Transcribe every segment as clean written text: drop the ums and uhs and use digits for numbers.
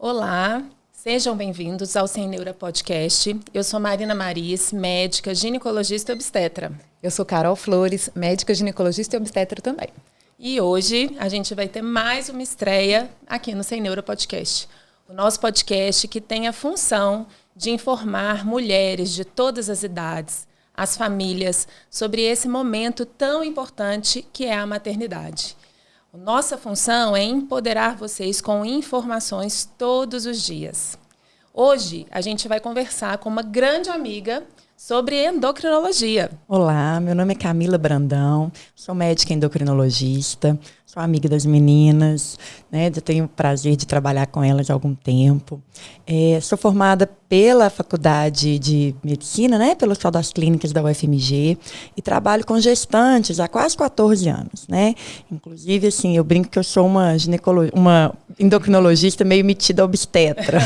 Olá, sejam bem-vindos ao Sem Neura Podcast. Eu sou Marina Maris, médica, ginecologista e obstetra. Eu sou Carol Flores, médica, ginecologista e obstetra também. E hoje a gente vai ter mais uma estreia aqui no Sem Neura Podcast. O nosso podcast que tem a função de informar mulheres de todas as idades, as famílias, sobre esse momento tão importante que é a maternidade. Nossa função é empoderar vocês com informações todos os dias. Hoje, a gente vai conversar com uma grande amiga sobre endocrinologia. Olá, meu nome é Camila Brandão, sou médica endocrinologista, sou amiga das meninas, né? Eu tenho o prazer de trabalhar com elas há algum tempo. Sou formada pela Faculdade de Medicina, né? Pelo Hospital das Clínicas da UFMG e trabalho com gestantes há quase 14 anos, né? Inclusive, assim, eu brinco que eu sou uma endocrinologista meio metida obstetra.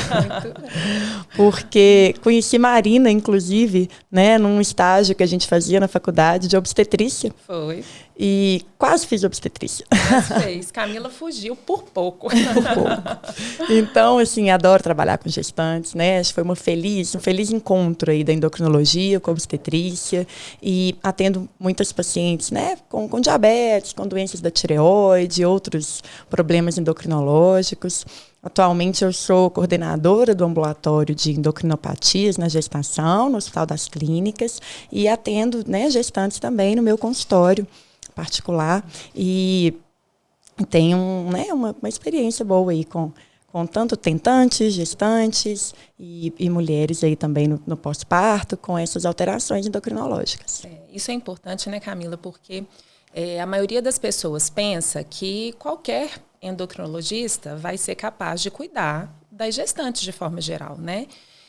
Porque conheci Marina, inclusive, né, num estágio que a gente fazia na faculdade de obstetrícia. Foi. E quase fiz obstetrícia. Quase fez. Camila fugiu por pouco. Por pouco. Então, assim, adoro trabalhar com gestantes, né? Acho que foi um feliz encontro aí da endocrinologia com a obstetrícia e atendo muitas pacientes, né, com diabetes, com doenças da tireoide, outros problemas endocrinológicos. Atualmente eu sou coordenadora do ambulatório de endocrinopatias na gestação, no Hospital das Clínicas, e atendo, né, gestantes também no meu consultório particular e tenho, né, uma experiência boa aí com tanto tentantes, gestantes e mulheres aí também no pós-parto com essas alterações endocrinológicas. Isso é importante, né, Camila, porque a maioria das pessoas pensa que qualquer endocrinologista vai ser capaz de cuidar das gestantes de forma geral, né?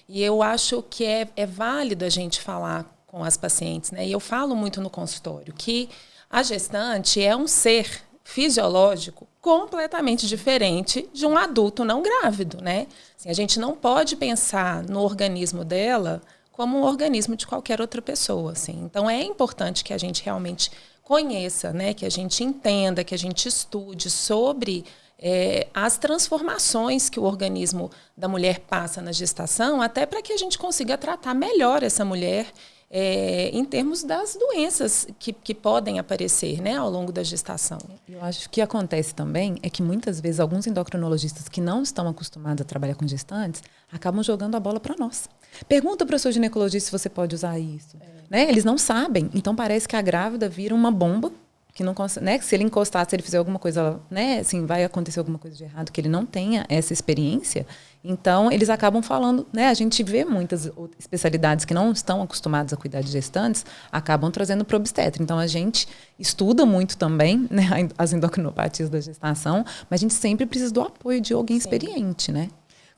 E eu acho que é válido a gente falar com as pacientes, né? E eu falo muito no consultório que a gestante é um ser fisiológico completamente diferente de um adulto não grávido, né? Assim, a gente não pode pensar no organismo dela como um organismo de qualquer outra pessoa, assim. Então é importante que a gente realmente conheça, né, que a gente entenda, que a gente estude sobre as transformações que o organismo da mulher passa na gestação, até para que a gente consiga tratar melhor essa mulher em termos das doenças que podem aparecer, né, ao longo da gestação. Eu acho que o que acontece também é que muitas vezes alguns endocrinologistas que não estão acostumados a trabalhar com gestantes acabam jogando a bola para nós. Pergunta para o seu ginecologista se você pode usar isso. Né? Eles não sabem. Então parece que a grávida vira uma bomba que não consegue, né? Se ele encostar, se ele fizer alguma coisa, ela, né? Assim, vai acontecer alguma coisa de errado, que ele não tenha essa experiência. Então eles acabam falando, né? A gente vê muitas especialidades que não estão acostumadas a cuidar de gestantes, acabam trazendo para o obstetra. Então a gente estuda muito também, né, as endocrinopatias da gestação, mas a gente sempre precisa do apoio de alguém experiente, né?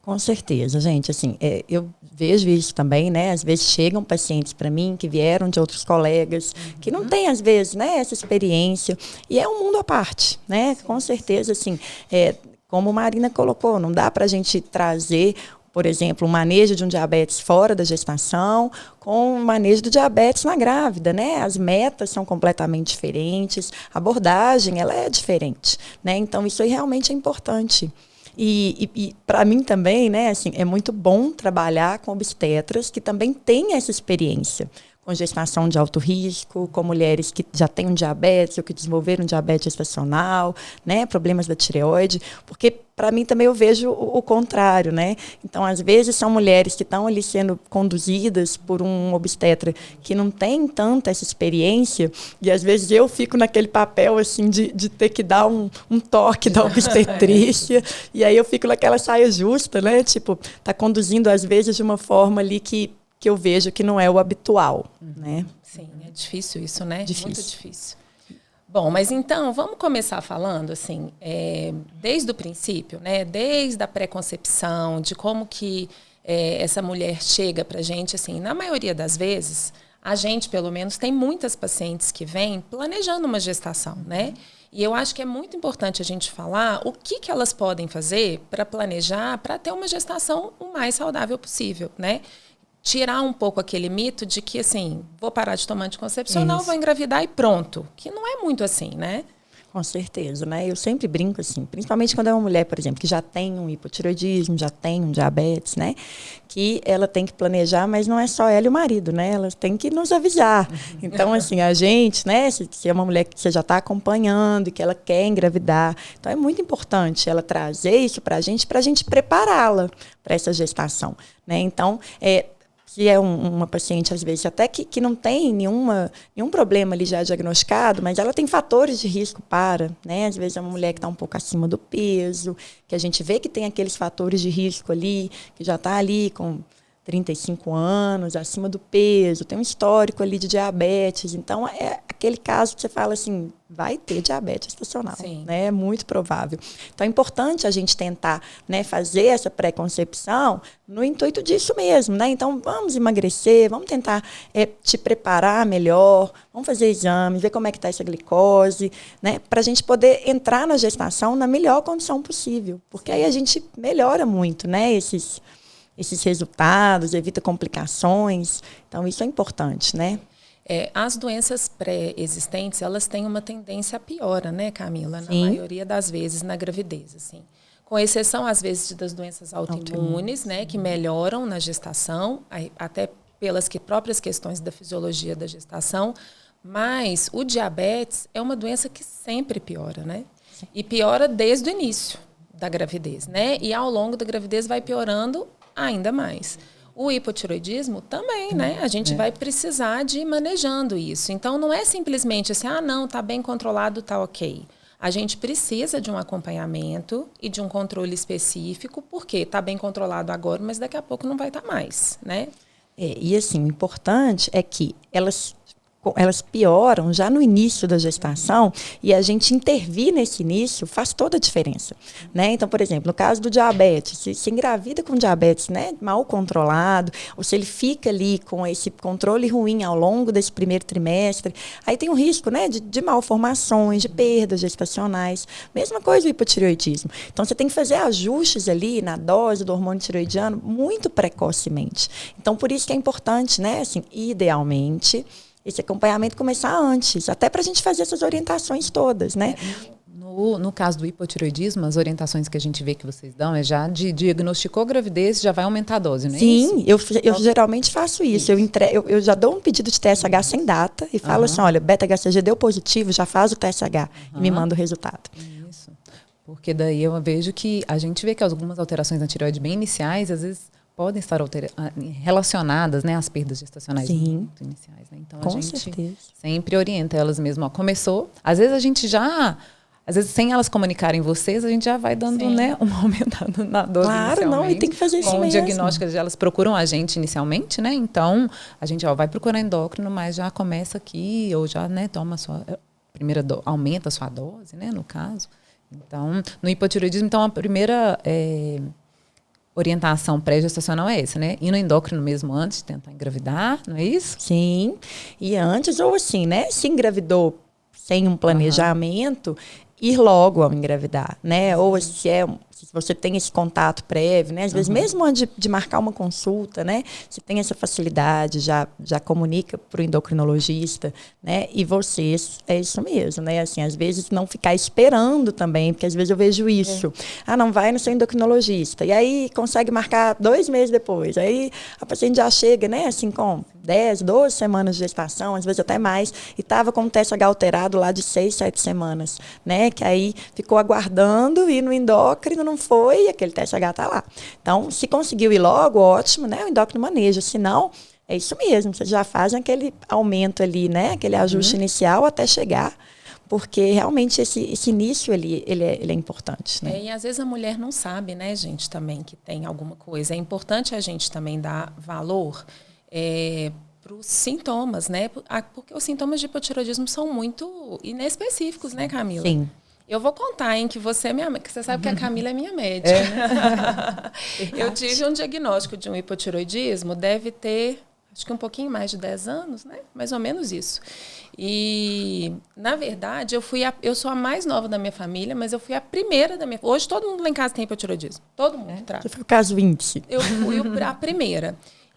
Com certeza, gente. Assim, eu vejo isso também, né? Às vezes chegam pacientes para mim que vieram de outros colegas, que não têm, às vezes, né, essa experiência. E é um mundo à parte, né? Com certeza, assim, como a Marina colocou, não dá para a gente trazer, por exemplo, o manejo de um diabetes fora da gestação com o manejo do diabetes na grávida, né? As metas são completamente diferentes, a abordagem, ela é diferente, né? Então, isso aí realmente é importante. E para mim também, né, assim, é muito bom trabalhar com obstetras que também têm essa experiência com gestação de alto risco, com mulheres que já têm um diabetes ou que desenvolveram diabetes gestacional, né, problemas da tireoide, porque para mim também eu vejo o contrário, né? Então, às vezes são mulheres que estão ali sendo conduzidas por um obstetra que não tem tanta essa experiência e às vezes eu fico naquele papel assim de ter que dar um toque da obstetrícia e aí eu fico naquela saia justa, né? Tipo, tá conduzindo às vezes de uma forma ali que eu vejo que não é o habitual, né? Sim, é difícil isso, né? Difícil. Muito difícil. Bom, mas então, vamos começar falando, assim, desde o princípio, né? Desde a pré-concepção, de como que essa mulher chega pra gente, assim, na maioria das vezes, a gente, pelo menos, tem muitas pacientes que vêm planejando uma gestação, né? E eu acho que é muito importante a gente falar o que elas podem fazer para planejar, para ter uma gestação o mais saudável possível, né? Tirar um pouco aquele mito de que, assim, vou parar de tomar anticoncepcional, vou engravidar e pronto. Que não é muito assim, né? Com certeza, né? Eu sempre brinco assim, principalmente quando é uma mulher, por exemplo, que já tem um hipotireoidismo, já tem um diabetes, né? Que ela tem que planejar, mas não é só ela e o marido, né? Ela tem que nos avisar. Então, assim, a gente, né? Se é uma mulher que você já está acompanhando e que ela quer engravidar, então é muito importante ela trazer isso para a gente prepará-la para essa gestação, né? Então, se é uma paciente, às vezes, até que não tem nenhum problema ali já diagnosticado, mas ela tem fatores de risco né? Às vezes é uma mulher que está um pouco acima do peso, que a gente vê que tem aqueles fatores de risco ali, que já está ali com 35 anos, acima do peso, tem um histórico ali de diabetes. Então, é aquele caso que você fala assim, vai ter diabetes gestacional, né? É muito provável. Então, é importante a gente tentar, né, fazer essa pré-concepção no intuito disso mesmo, né? Então, vamos emagrecer, vamos tentar te preparar melhor, vamos fazer exames, ver como é que está essa glicose, né? Para a gente poder entrar na gestação na melhor condição possível. Porque aí a gente melhora muito, né? Esses resultados, evita complicações. Então, isso é importante, né? As doenças pré-existentes, elas têm uma tendência à piora, né, Camila? Na maioria das vezes na gravidez, assim. Com exceção, às vezes, das doenças autoimunes, né, que melhoram na gestação, até pelas próprias questões da fisiologia da gestação, mas o diabetes é uma doença que sempre piora, né? Sim. E piora desde o início da gravidez, né? E ao longo da gravidez vai piorando ainda mais. O hipotireoidismo também, né? A gente vai precisar de ir manejando isso. Então, não é simplesmente assim, não, tá bem controlado, tá ok. A gente precisa de um acompanhamento e de um controle específico, porque tá bem controlado agora, mas daqui a pouco não vai estar mais, né? E assim, o importante é que elas pioram já no início da gestação e a gente intervir nesse início faz toda a diferença, né? Então, por exemplo, no caso do diabetes, se engravida com diabetes, né, mal controlado, ou se ele fica ali com esse controle ruim ao longo desse primeiro trimestre, aí tem um risco, né, de malformações, de perdas gestacionais. Mesma coisa do hipotireoidismo. Então, você tem que fazer ajustes ali na dose do hormônio tireoidiano muito precocemente. Então, por isso que é importante, né, assim, idealmente, esse acompanhamento começar antes, até para a gente fazer essas orientações todas, né? No caso do hipotireoidismo, as orientações que a gente vê que vocês dão é já de diagnosticou gravidez, já vai aumentar a dose, não é isso? Sim, eu geralmente faço isso. Eu já dou um pedido de TSH sem data e falo assim, olha, beta-HCG deu positivo, já faz o TSH e me manda o resultado. Isso, porque daí eu vejo que a gente vê que algumas alterações na tireoide bem iniciais, às vezes, podem estar relacionadas, né, às perdas gestacionais muito iniciais. Né? Então, a gente sempre orienta elas mesmo. Começou, às vezes a gente já... Às vezes, sem elas comunicarem vocês, a gente já vai dando, né, uma aumentada na dose inicialmente. Claro, não, e tem que fazer isso mesmo. Com o diagnóstico, elas procuram a gente inicialmente, né? Então, a gente vai procurar endócrino, mas já começa aqui, ou já, né, toma a sua... aumenta a sua dose, né, no caso. Então, no hipotireoidismo, então, a primeira... orientação pré-gestacional é essa, né? Ir no endócrino mesmo antes de tentar engravidar, não é isso? Sim, e antes ou assim, né? Se engravidou sem um planejamento, ir logo ao engravidar, né? Ou se você tem esse contato prévio, né? Às vezes, mesmo antes de marcar uma consulta, né? Você tem essa facilidade, já comunica para o endocrinologista, né? E vocês, é isso mesmo, né? Assim, às vezes, não ficar esperando também, porque às vezes eu vejo isso. Não vai no seu endocrinologista. E aí, consegue marcar 2 meses depois. Aí, a paciente já chega, né? Assim, com 10, 12 semanas de gestação, às vezes até mais, e estava com o TSH alterado lá de 6, 7 semanas, né? Que aí ficou aguardando, ir no endócrino, não foi, e aquele TSH está lá. Então, se conseguiu ir logo, ótimo, né? O endócrino maneja. Se não, é isso mesmo, vocês já fazem aquele aumento ali, né? Aquele ajuste inicial até chegar, porque realmente esse início ele é importante, né? E às vezes a mulher não sabe, né, gente, também que tem alguma coisa. É importante a gente também dar valor para os sintomas, né? Porque os sintomas de hipotireoidismo são muito inespecíficos, né, Camila? Sim. Eu vou contar, hein, que você é que você sabe que a Camila é minha médica. Eu tive um diagnóstico de um hipotireoidismo, deve ter, acho que um pouquinho mais de 10 anos, né? Mais ou menos isso. E, na verdade, eu sou a mais nova da minha família, mas eu fui a primeira da minha... Hoje todo mundo lá em casa tem hipotireoidismo. Todo mundo trata. Você foi o caso índice. Eu fui a primeira.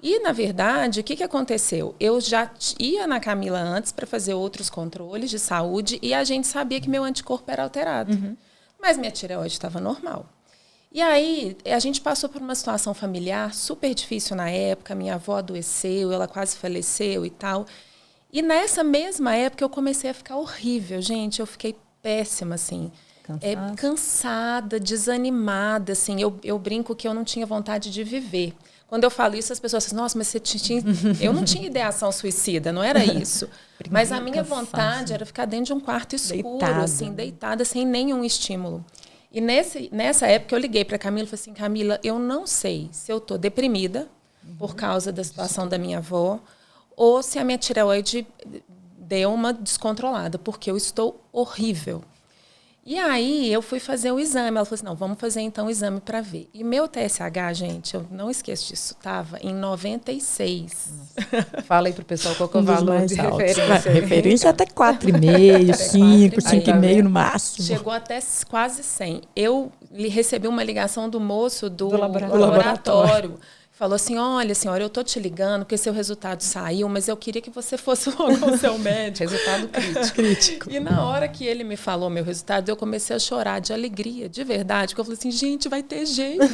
E, na verdade, o que aconteceu? Eu já ia na Camila antes para fazer outros controles de saúde e a gente sabia que meu anticorpo era alterado. Mas minha tireoide estava normal. E aí, a gente passou por uma situação familiar super difícil na época. Minha avó adoeceu, ela quase faleceu e tal. E nessa mesma época, eu comecei a ficar horrível, gente. Eu fiquei péssima, assim. Cansada, desanimada, assim. Eu brinco que eu não tinha vontade de viver. Quando eu falo isso, as pessoas dizem, nossa, mas você tinha... Eu não tinha ideação suicida, não era isso. Mas a minha vontade era ficar dentro de um quarto escuro, deitada, sem nenhum estímulo. E nessa época eu liguei para a Camila e falei assim, Camila, eu não sei se eu estou deprimida por causa da situação da minha avó ou se a minha tireoide deu uma descontrolada, porque eu estou horrível. E aí eu fui fazer o exame. Ela falou assim, não, vamos fazer então o exame para ver. E meu TSH, gente, eu não esqueço disso, estava em 96. Fala aí pro pessoal qual que é o valor de referência. Referência até 4,5, 5, 5,5 no máximo. Chegou até quase 100. Eu recebi uma ligação do moço do laboratório. Falou assim, olha, senhora, eu tô te ligando porque seu resultado saiu, mas eu queria que você fosse logo ao seu médico. Resultado crítico. E na hora que ele me falou meu resultado, eu comecei a chorar de alegria, de verdade. Porque eu falei assim, gente, vai ter jeito.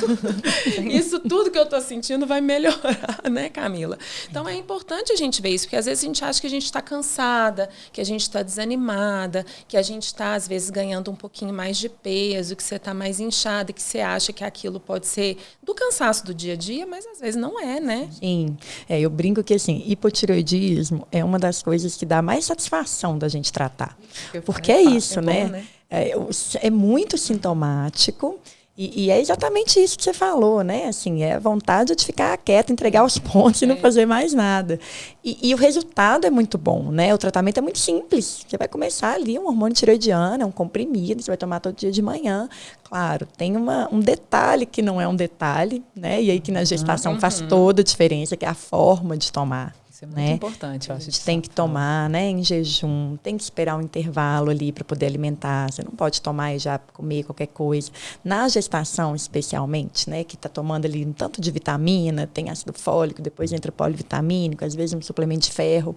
Isso tudo que eu tô sentindo vai melhorar, né, Camila? Então é importante a gente ver isso, porque às vezes a gente acha que a gente está cansada, que a gente está desanimada, que a gente está, às vezes, ganhando um pouquinho mais de peso, que você está mais inchada, que você acha que aquilo pode ser do cansaço do dia a dia, mas às vezes não é, né? Sim. Eu brinco que, assim, hipotireoidismo é uma das coisas que dá mais satisfação da gente tratar. Porque é isso, né? É muito sintomático. E é exatamente isso que você falou, né? Assim, é a vontade de ficar quieta, entregar os pontos e não fazer mais nada. E o resultado é muito bom, né? O tratamento é muito simples. Você vai começar ali um hormônio tireoidiano, um comprimido, você vai tomar todo dia de manhã. Claro, tem um detalhe que não é um detalhe, né? E aí que na gestação faz toda a diferença, que é a forma de tomar. Isso é muito importante, eu acho. A gente tem que tomar, né, em jejum, tem que esperar um intervalo ali para poder alimentar. Você não pode tomar e já comer qualquer coisa. Na gestação, especialmente, né, que está tomando ali um tanto de vitamina, tem ácido fólico, depois entra polivitamínico, às vezes um suplemento de ferro.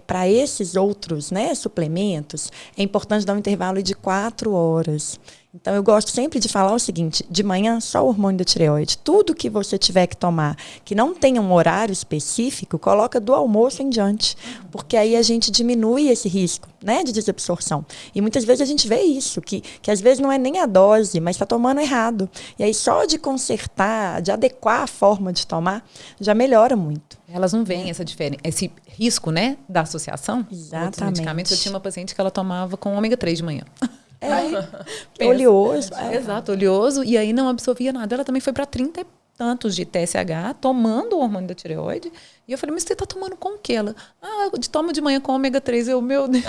Para esses outros, né, suplementos, é importante dar um intervalo de 4 horas. Então, eu gosto sempre de falar o seguinte, de manhã, só o hormônio da tireoide. Tudo que você tiver que tomar, que não tenha um horário específico, coloca do almoço em diante. Porque aí a gente diminui esse risco, né, de desabsorção. E muitas vezes a gente vê isso, que às vezes não é nem a dose, mas está tomando errado. E aí só de consertar, de adequar a forma de tomar, já melhora muito. Elas não veem essa diferença, esse risco, né, da associação. Exatamente. Com outros medicamentos. Eu tinha uma paciente que ela tomava com ômega 3 de manhã. Oleoso. Exato, oleoso. E aí não absorvia nada. Ela também foi para 30 e tantos de TSH, tomando o hormônio da tireoide. E eu falei, mas você está tomando com o quê? Ela, eu tomo de manhã com ômega 3. Eu, meu Deus.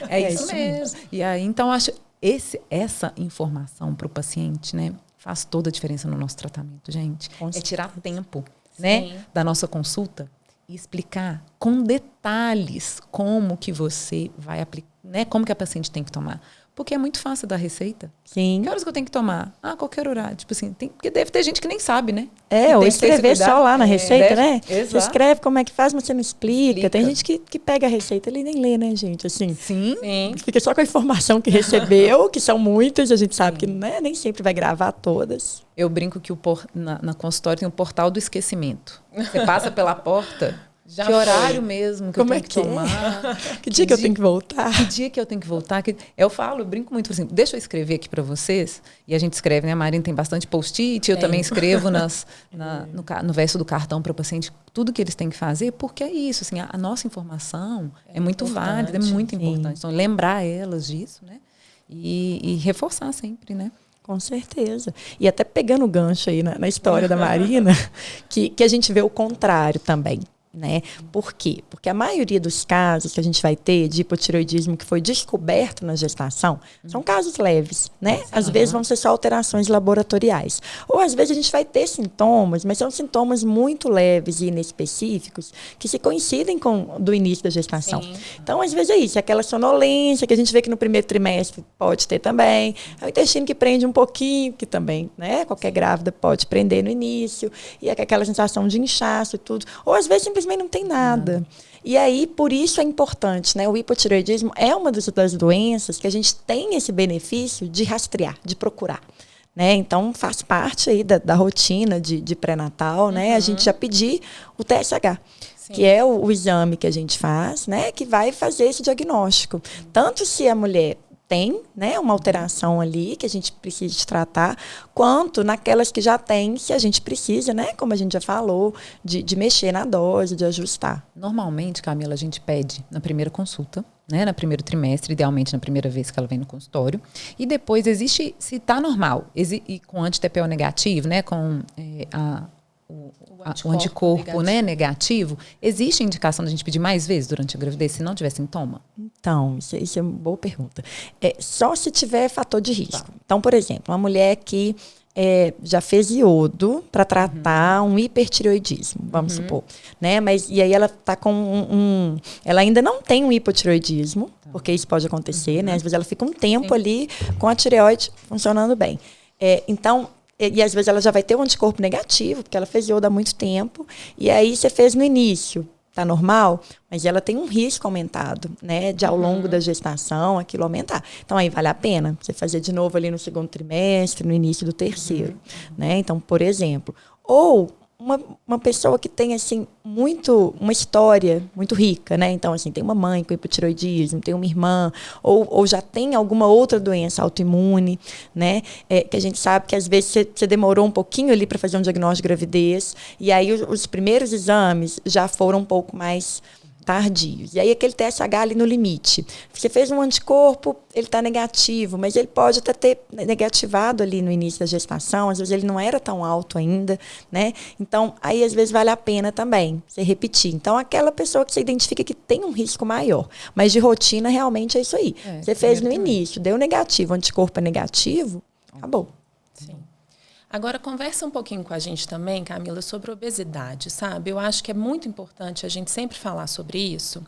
É isso mesmo. E aí, então, acho essa informação para o paciente, né, faz toda a diferença no nosso tratamento, gente. É tirar tempo, né, da nossa consulta e explicar com detalhes como que você vai aplicar, né, como que a paciente tem que tomar. Porque é muito fácil dar receita. Sim. Que horas que eu tenho que tomar? Qualquer horário. Tipo assim, porque deve ter gente que nem sabe, né? Ou escrever só lá na receita, né? Exato. Você escreve como é que faz, mas você não explica. Tem gente que pega a receita e nem lê, né, gente? Assim, Sim. Fica só com a informação que recebeu, que são muitas, a gente sabe que né, nem sempre vai gravar todas. Eu brinco que na consultório tem o portal do esquecimento. Você passa pela porta... Já que foi. Horário mesmo que Como eu tenho que tomar? Que dia que eu tenho que voltar? Que dia que eu tenho que voltar? Eu brinco muito assim, deixa eu escrever aqui para vocês. E a gente escreve, né? A Marina tem bastante post-it, eu também escrevo no verso do cartão para o paciente tudo que eles têm que fazer, porque é isso, assim, a nossa informação é muito válida, é muito importante. Então, lembrar elas disso, né? E reforçar sempre, né? Com certeza. E até pegando o gancho aí na história da Marina, que a gente vê o contrário também. né? Por quê? Porque a maioria dos casos que a gente vai ter de hipotireoidismo que foi descoberto na gestação são casos leves, né? Às vezes vão ser só alterações laboratoriais. Ou às vezes a gente vai ter sintomas, mas são sintomas muito leves e inespecíficos que se coincidem com do início da gestação. Sim. Então, às vezes é isso, aquela sonolência que a gente vê que no primeiro trimestre pode ter também, é o intestino que prende um pouquinho, que também, né? Qualquer grávida pode prender no início, e é aquela sensação de inchaço e tudo. Ou às vezes simplesmente não tem nada. E aí, por isso é importante, né? O hipotireoidismo é uma das doenças que a gente tem esse benefício de rastrear, de procurar. Né? Então, faz parte aí da rotina de pré-natal, né? A gente já pedir o TSH, Sim. que é o exame que a gente faz, né? Que vai fazer esse diagnóstico. Tanto se a mulher tem, né, uma alteração ali que a gente precisa tratar, quanto naquelas que já tem, se a gente precisa, né, como a gente já falou, de mexer na dose, de ajustar. Normalmente, Camila, a gente pede na primeira consulta, né, no primeiro trimestre, idealmente na primeira vez que ela vem no consultório, e depois existe, se está normal, e com anti-TPO negativo, né, com o anticorpo negativo, existe indicação da gente pedir mais vezes durante a gravidez se não tiver sintoma? Então, isso é uma boa pergunta. Só se tiver fator de risco. Tá. Então, por exemplo, uma mulher que já fez iodo para tratar um hipertireoidismo, vamos supor. Né? E aí ela está com ela ainda não tem um hipotireoidismo, porque isso pode acontecer, né? Às vezes ela fica um tempo ali com a tireoide funcionando bem. Então, e às vezes ela já vai ter um anticorpo negativo, porque ela fez iodo há muito tempo, e aí você fez no início, tá normal, mas ela tem um risco aumentado, né, de ao longo da gestação aquilo aumentar. Então aí vale a pena você fazer de novo ali no segundo trimestre, no início do terceiro, né? Então, por exemplo, ou uma pessoa que tem, assim, uma história muito rica, né? Então, assim, tem uma mãe com hipotireoidismo, tem uma irmã, ou já tem alguma outra doença autoimune, né? Que a gente sabe que, às vezes, você demorou um pouquinho ali para fazer um diagnóstico de gravidez, e aí os primeiros exames já foram um pouco mais tardios. E aí aquele TSH ali no limite. Você fez um anticorpo, ele está negativo, mas ele pode até ter negativado ali no início da gestação, às vezes ele não era tão alto ainda, né? Então, aí às vezes vale a pena também você repetir. Então, aquela pessoa que você identifica que tem um risco maior, mas de rotina realmente é isso aí. Você fez no início, deu negativo, o anticorpo é negativo, acabou. Sim. Agora, conversa um pouquinho com a gente também, Camila, sobre obesidade, sabe? Eu acho que é muito importante a gente sempre falar sobre isso,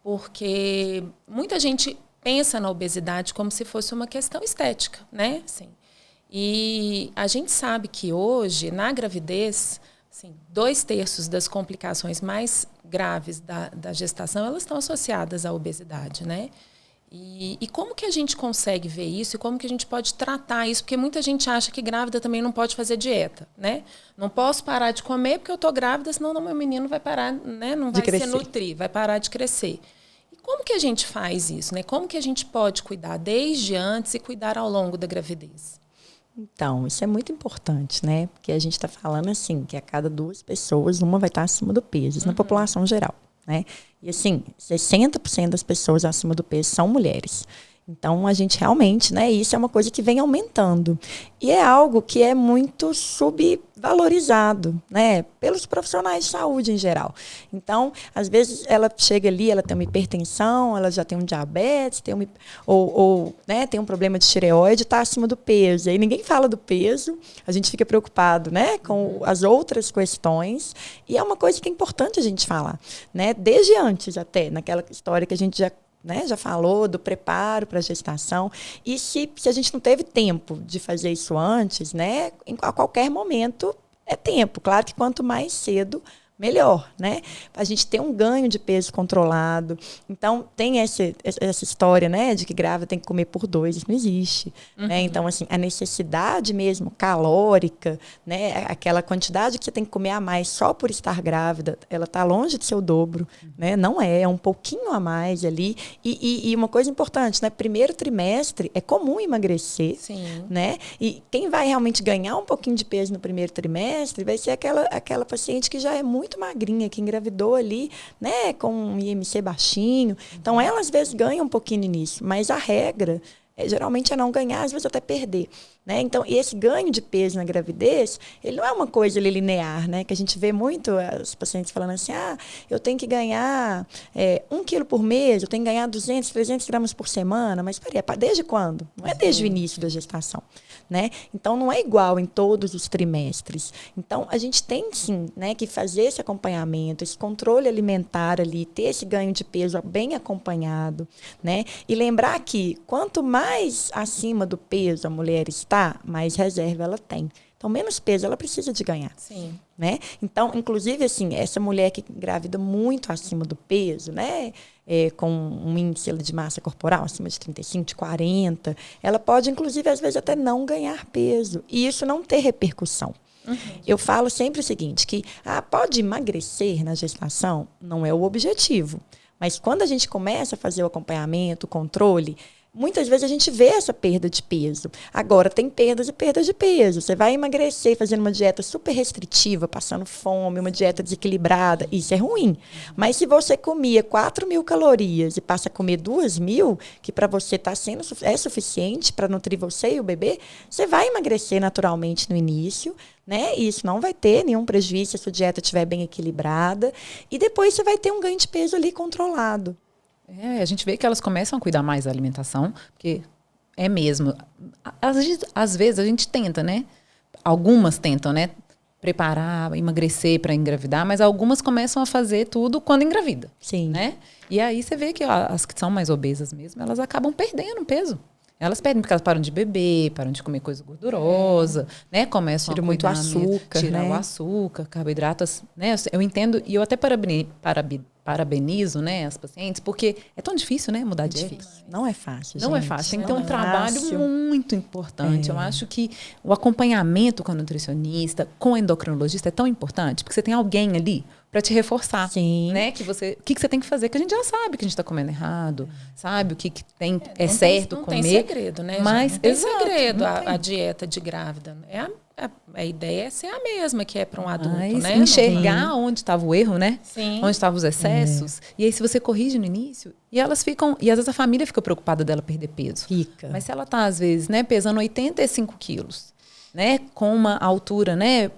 porque muita gente pensa na obesidade como se fosse uma questão estética, né? Assim, e a gente sabe que hoje, na gravidez, assim, 2/3 das complicações mais graves da gestação, elas estão associadas à obesidade, né? E como que a gente consegue ver isso e como que a gente pode tratar isso? Porque muita gente acha que grávida também não pode fazer dieta, né? Não posso parar de comer porque eu estou grávida, senão meu menino vai parar, né? Não vai se nutrir, vai parar de crescer. E como que a gente faz isso, né? Como que a gente pode cuidar desde antes e cuidar ao longo da gravidez? Então, isso é muito importante, né? Porque a gente está falando assim, que a cada 2 pessoas, uma vai estar acima do peso, isso na população geral. Né? E assim, 60% das pessoas acima do peso são mulheres. Então, a gente realmente, né, isso é uma coisa que vem aumentando. E é algo que é muito subvalorizado, né, pelos profissionais de saúde em geral. Então, às vezes, ela chega ali, ela tem uma hipertensão, ela já tem um diabetes, né, tem um problema de tireoide, está acima do peso. E aí ninguém fala do peso, a gente fica preocupado, né, com as outras questões. E é uma coisa que é importante a gente falar, né, desde antes até, naquela história que a gente já falou do preparo para a gestação. E se a gente não teve tempo de fazer isso antes, né, a qualquer momento é tempo. Claro que quanto mais cedo, melhor, né? A gente tem um ganho de peso controlado. Então, tem essa história, né, de que grávida tem que comer por 2, isso não existe. Né? Então, assim, a necessidade mesmo calórica, né, aquela quantidade que você tem que comer a mais só por estar grávida, ela está longe de ser o dobro, né? Não é um pouquinho a mais ali. E uma coisa importante, né, primeiro trimestre é comum emagrecer, Sim. Né? E quem vai realmente ganhar um pouquinho de peso no primeiro trimestre vai ser aquela paciente que já é muito magrinha, que engravidou ali, né, com um IMC baixinho. Então, ela às vezes ganha um pouquinho nisso, mas a regra geralmente é não ganhar, às vezes até perder. Né? Então, e esse ganho de peso na gravidez, ele não é uma coisa linear, né? Que a gente vê muito as pacientes falando assim, eu tenho que ganhar 1 quilo por mês, eu tenho que ganhar 200, 300 gramas por semana, mas peraí, desde quando? Não é desde o início da gestação. Né? Então, não é igual em todos os trimestres. Então, a gente tem, sim, né, que fazer esse acompanhamento, esse controle alimentar ali, ter esse ganho de peso bem acompanhado, né? E lembrar que quanto mais acima do peso a mulher está, mais reserva ela tem. Então, menos peso ela precisa de ganhar. Sim. Né? Então, inclusive, assim, essa mulher que engravida muito acima do peso, né? Com um índice de massa corporal acima de 35, de 40, ela pode, inclusive, às vezes até não ganhar peso. E isso não ter repercussão. Eu falo sempre o seguinte, que pode emagrecer na gestação? Não é o objetivo. Mas quando a gente começa a fazer o acompanhamento, o controle, muitas vezes a gente vê essa perda de peso. Agora, tem perdas e perdas de peso. Você vai emagrecer fazendo uma dieta super restritiva, passando fome, uma dieta desequilibrada. Isso é ruim. Mas se você comia 4.000 calorias e passa a comer 2.000, que para você é suficiente para nutrir você e o bebê, você vai emagrecer naturalmente no início. Né? E isso não vai ter nenhum prejuízo se a sua dieta estiver bem equilibrada. E depois você vai ter um ganho de peso ali controlado. A gente vê que elas começam a cuidar mais da alimentação, porque é mesmo. Às vezes a gente tenta, né? Algumas tentam, né? Preparar, emagrecer para engravidar, mas algumas começam a fazer tudo quando engravida. Sim. Né? E aí você vê que as que são mais obesas mesmo, elas acabam perdendo peso. Elas perdem porque elas param de beber, param de comer coisa gordurosa, né? Começam Tira a muito açúcar, tirar né? o açúcar, carboidratos, né? Eu entendo e eu até parabenizo, né, as pacientes, porque é tão difícil, né, mudar de dieta. Não é fácil, Não gente. é fácil. Tem que ter Não um é trabalho fácil. muito importante. Eu acho que o acompanhamento com a nutricionista, com o endocrinologista é tão importante, porque você tem alguém ali para te reforçar, Sim. né? Que você, o que você tem que fazer, que a gente já sabe que a gente está comendo errado, sabe o que tem Não certo não comer. Tem segredo, né? Mas não tem exato, segredo não tem. a dieta de grávida. A ideia é ser a mesma que é para um adulto, Mas né? enxergar onde estava o erro, né? Sim. Onde estavam os excessos. E aí, se você corrige no início, e elas ficam. E às vezes a família fica preocupada dela perder peso. Fica. Mas se ela está, às vezes, né, pesando 85 quilos, né? Com uma altura, né,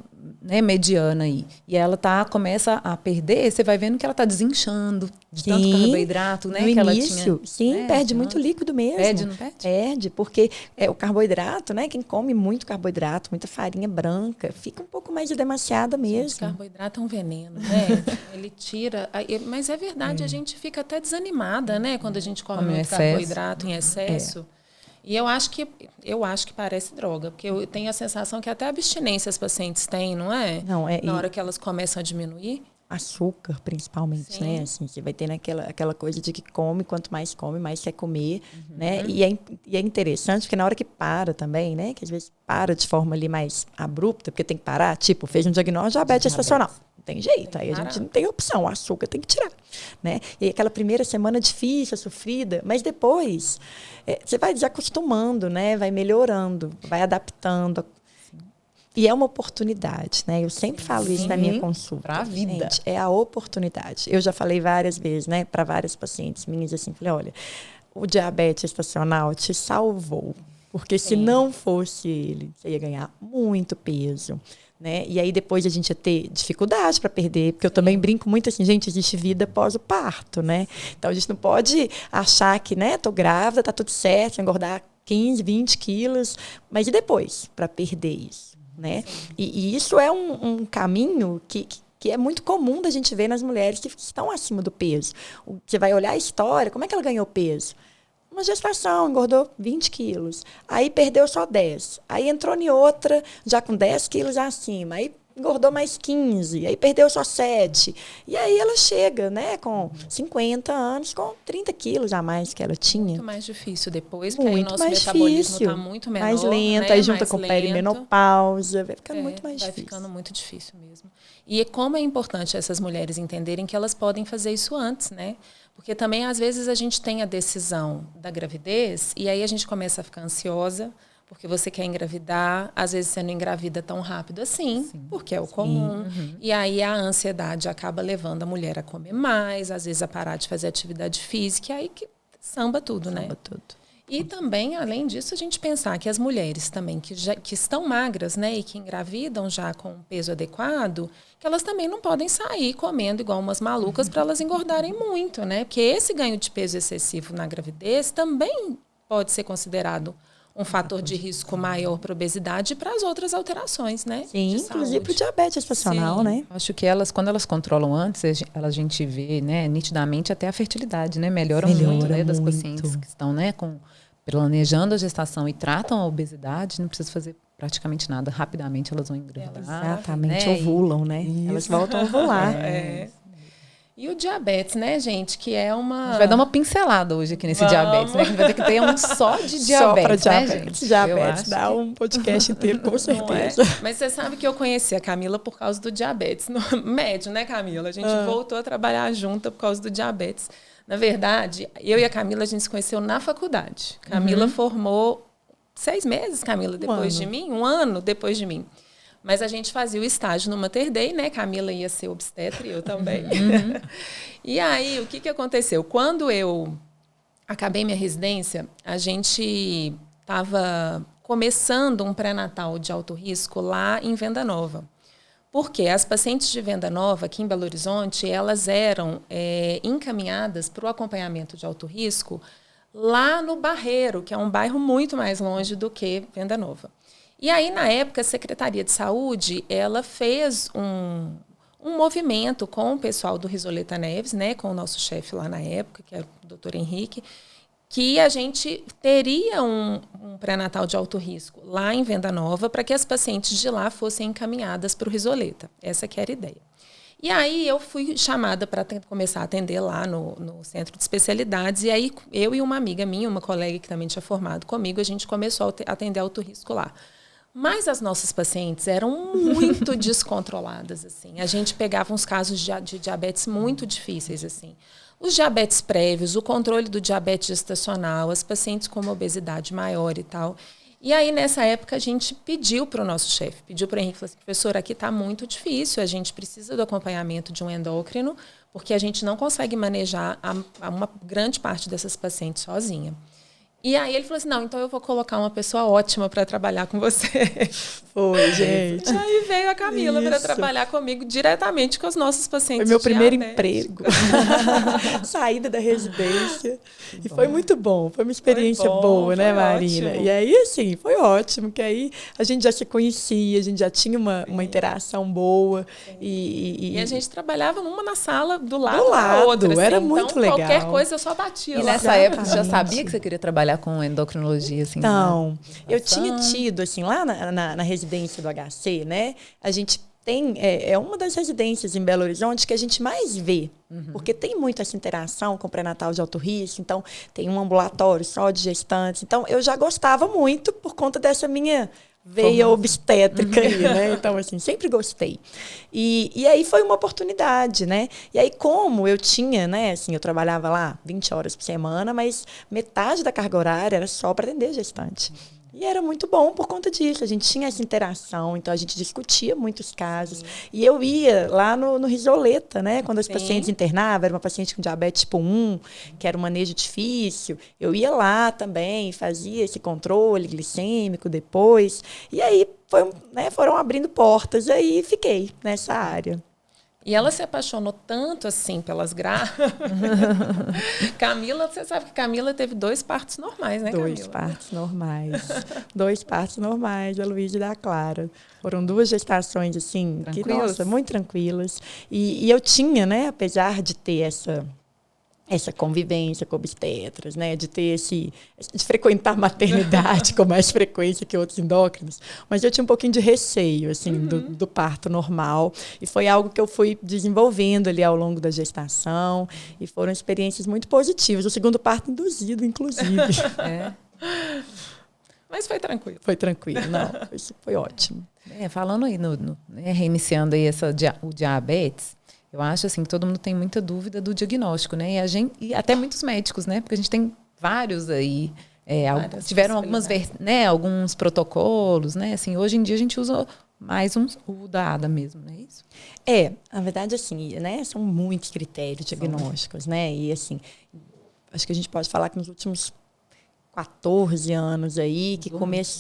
mediana aí. E ela começa a perder, você vai vendo que ela está desinchando de tanto carboidrato, né? No que início, ela tinha, sim, né, perde muito líquido mesmo. Perde, não perde? Perde, porque o carboidrato, né? Quem come muito carboidrato, muita farinha branca, fica um pouco mais demasiada mesmo. Gente, carboidrato é um veneno, né? Ele tira. Mas é verdade, a gente fica até desanimada, né? Quando a gente come muito carboidrato em excesso. E eu acho que parece droga, porque eu tenho a sensação que até a abstinência as pacientes têm, não é? Não, na hora que elas começam a diminuir. Açúcar, principalmente, Sim. né? Assim, você vai ter aquela coisa de que come, quanto mais come, mais quer comer, né? E é interessante, porque na hora que para também, né? Que às vezes para de forma ali mais abrupta, porque tem que parar, tipo, fez um diagnóstico de diabetes gestacional. Não tem jeito, aí a gente não tem opção, o açúcar tem que tirar, né? E aquela primeira semana difícil, sofrida, mas depois você vai desacostumando, né? Vai melhorando, vai adaptando. E é uma oportunidade, né? Eu sempre falo isso na minha consulta. Para a vida. Gente, é a oportunidade. Eu já falei várias vezes, né? Para várias pacientes minhas, assim, falei, olha, o diabetes gestacional te salvou. Porque se não fosse ele, você ia ganhar muito peso. Né? E aí depois a gente ia ter dificuldade para perder, porque eu também brinco muito assim, gente, existe vida após o parto, né? Então a gente não pode achar que, né, tô grávida, tá tudo certo, vou engordar 15, 20 quilos, mas e depois para perder isso, né? E isso é um caminho que é muito comum da gente ver nas mulheres que estão acima do peso. Você vai olhar a história, como é que ela ganhou peso? Uma gestação, engordou 20 quilos. Aí perdeu só 10. Aí entrou em outra, já com 10 quilos acima. Aí engordou mais 15. Aí perdeu só 7. E aí ela chega, né, com 50 anos, com 30 quilos a mais que ela tinha. Muito mais difícil depois, porque muito aí nosso mais metabolismo difícil, está muito menor. mais lento, né? aí junta mais com lento. perimenopausa, vai ficando muito mais difícil. Vai ficando muito difícil mesmo. E como é importante essas mulheres entenderem que elas podem fazer isso antes, né? Porque também, às vezes, a gente tem a decisão da gravidez e aí a gente começa a ficar ansiosa porque você quer engravidar. Às vezes, você não engravida tão rápido assim, porque é o comum. E aí, a ansiedade acaba levando a mulher a comer mais, às vezes, a parar de fazer atividade física. E aí que samba tudo, né? Samba tudo. E também, além disso, a gente pensar que as mulheres também que estão magras, né, e que engravidam já com um peso adequado, que elas também não podem sair comendo igual umas malucas para elas engordarem muito, né? Porque esse ganho de peso excessivo na gravidez também pode ser considerado um fator de risco maior para obesidade e para as outras alterações, né? Sim, inclusive para o diabetes gestacional, Sim. né? Acho que elas, quando elas controlam antes, a gente vê, né, nitidamente até a fertilidade, né? Melhora muito, né, das pacientes que estão, né, planejando a gestação e tratam a obesidade, não precisa fazer praticamente nada. Rapidamente elas vão engravidar. Exatamente, né? ovulam, né? Elas voltam a ovular. E o diabetes, né, gente, que é uma... A gente vai dar uma pincelada hoje aqui nesse diabetes, né? Que a gente vai ter que ter um só de diabetes, só né, gente? Diabetes, dá um podcast inteiro, com certeza. Mas você sabe que eu conheci a Camila por causa do diabetes médio, né, Camila? A gente voltou a trabalhar junta por causa do diabetes. Na verdade, eu e a Camila, a gente se conheceu na faculdade. Camila formou 6 meses, Camila, depois de mim, 1 ano depois de mim. Mas a gente fazia o estágio no Mater Dei, né? Camila ia ser obstetra e eu também. E aí, o que aconteceu? Quando eu acabei minha residência, a gente estava começando um pré-natal de alto risco lá em Venda Nova. Porque as pacientes de Venda Nova, aqui em Belo Horizonte, elas eram encaminhadas para o acompanhamento de alto risco lá no Barreiro, que é um bairro muito mais longe do que Venda Nova. E aí, na época, a Secretaria de Saúde, ela fez um movimento com o pessoal do Risoleta Neves, né, com o nosso chefe lá na época, que era o doutor Henrique, que a gente teria um pré-natal de alto risco lá em Venda Nova para que as pacientes de lá fossem encaminhadas para o Risoleta. Essa que era a ideia. E aí eu fui chamada para começar a atender lá no centro de especialidades. E aí eu e uma amiga minha, uma colega que também tinha formado comigo, a gente começou a atender alto risco lá. Mas as nossas pacientes eram muito descontroladas, assim. A gente pegava uns casos de diabetes muito difíceis, assim. Os diabetes prévios, o controle do diabetes gestacional, as pacientes com uma obesidade maior e tal. E aí, nessa época, a gente pediu para o nosso chefe, pediu para o Henrique, falou assim, professor, aqui está muito difícil, a gente precisa do acompanhamento de um endócrino, porque a gente não consegue manejar uma grande parte dessas pacientes sozinha. E aí ele falou assim, não, então eu vou colocar uma pessoa ótima para trabalhar com você. Foi, gente. E aí veio a Camila para trabalhar comigo diretamente com os nossos pacientes. Foi meu primeiro emprego. Saída da residência. E foi muito bom. Foi uma experiência boa, né, Marina? Ótimo. E aí, assim, foi ótimo. Que aí a gente já se conhecia, a gente já tinha uma interação boa. E a gente trabalhava uma na sala, do lado da outra. Assim. Era muito legal. Qualquer coisa eu só batia. E nessa época você já sabia que você queria trabalhar com endocrinologia, assim? Então, eu tinha tido, assim, lá na residência do HC, né? A gente tem, é uma das residências em Belo Horizonte que a gente mais vê, porque tem muito essa interação com o pré-natal de alto risco, então tem um ambulatório só de gestantes. Então, eu já gostava muito por conta dessa minha veia obstétrica aí, né? Então, assim, sempre gostei. E aí foi uma oportunidade, né? E aí, como eu tinha, né? Assim, eu trabalhava lá 20 horas por semana, mas metade da carga horária era só para atender gestante. E era muito bom por conta disso. A gente tinha essa interação, então a gente discutia muitos casos. Sim. E eu ia lá no Risoleta, né? Quando as pacientes internavam, era uma paciente com diabetes tipo 1, que era um manejo difícil. Eu ia lá também, fazia esse controle glicêmico depois. E aí foram abrindo portas, e aí fiquei nessa área. E ela se apaixonou tanto, assim, pelas grávidas. Camila, você sabe que Camila teve 2 partos normais, né, Camila? 2 partos normais. 2 partos normais, a Luísa e da Clara. Foram 2 gestações, assim, que, nossa, muito tranquilas. E eu tinha, né, apesar de ter essa convivência com obstetras, né, de frequentar a maternidade com mais frequência que outros endócrinos, mas eu tinha um pouquinho de receio, assim, do parto normal, e foi algo que eu fui desenvolvendo ali ao longo da gestação, e foram experiências muito positivas. O segundo parto induzido, inclusive. Mas foi tranquilo. Foi tranquilo, não, foi ótimo. Falando aí, reiniciando aí o diabetes, eu acho assim que todo mundo tem muita dúvida do diagnóstico, né? E até muitos médicos, né? Porque a gente tem vários aí. Tiveram alguns protocolos, né? Assim, hoje em dia a gente usa mais o da ADA mesmo, não é isso? Na verdade, assim, né? São muitos critérios diagnósticos, né? E assim, acho que a gente pode falar que nos últimos 14 anos aí, que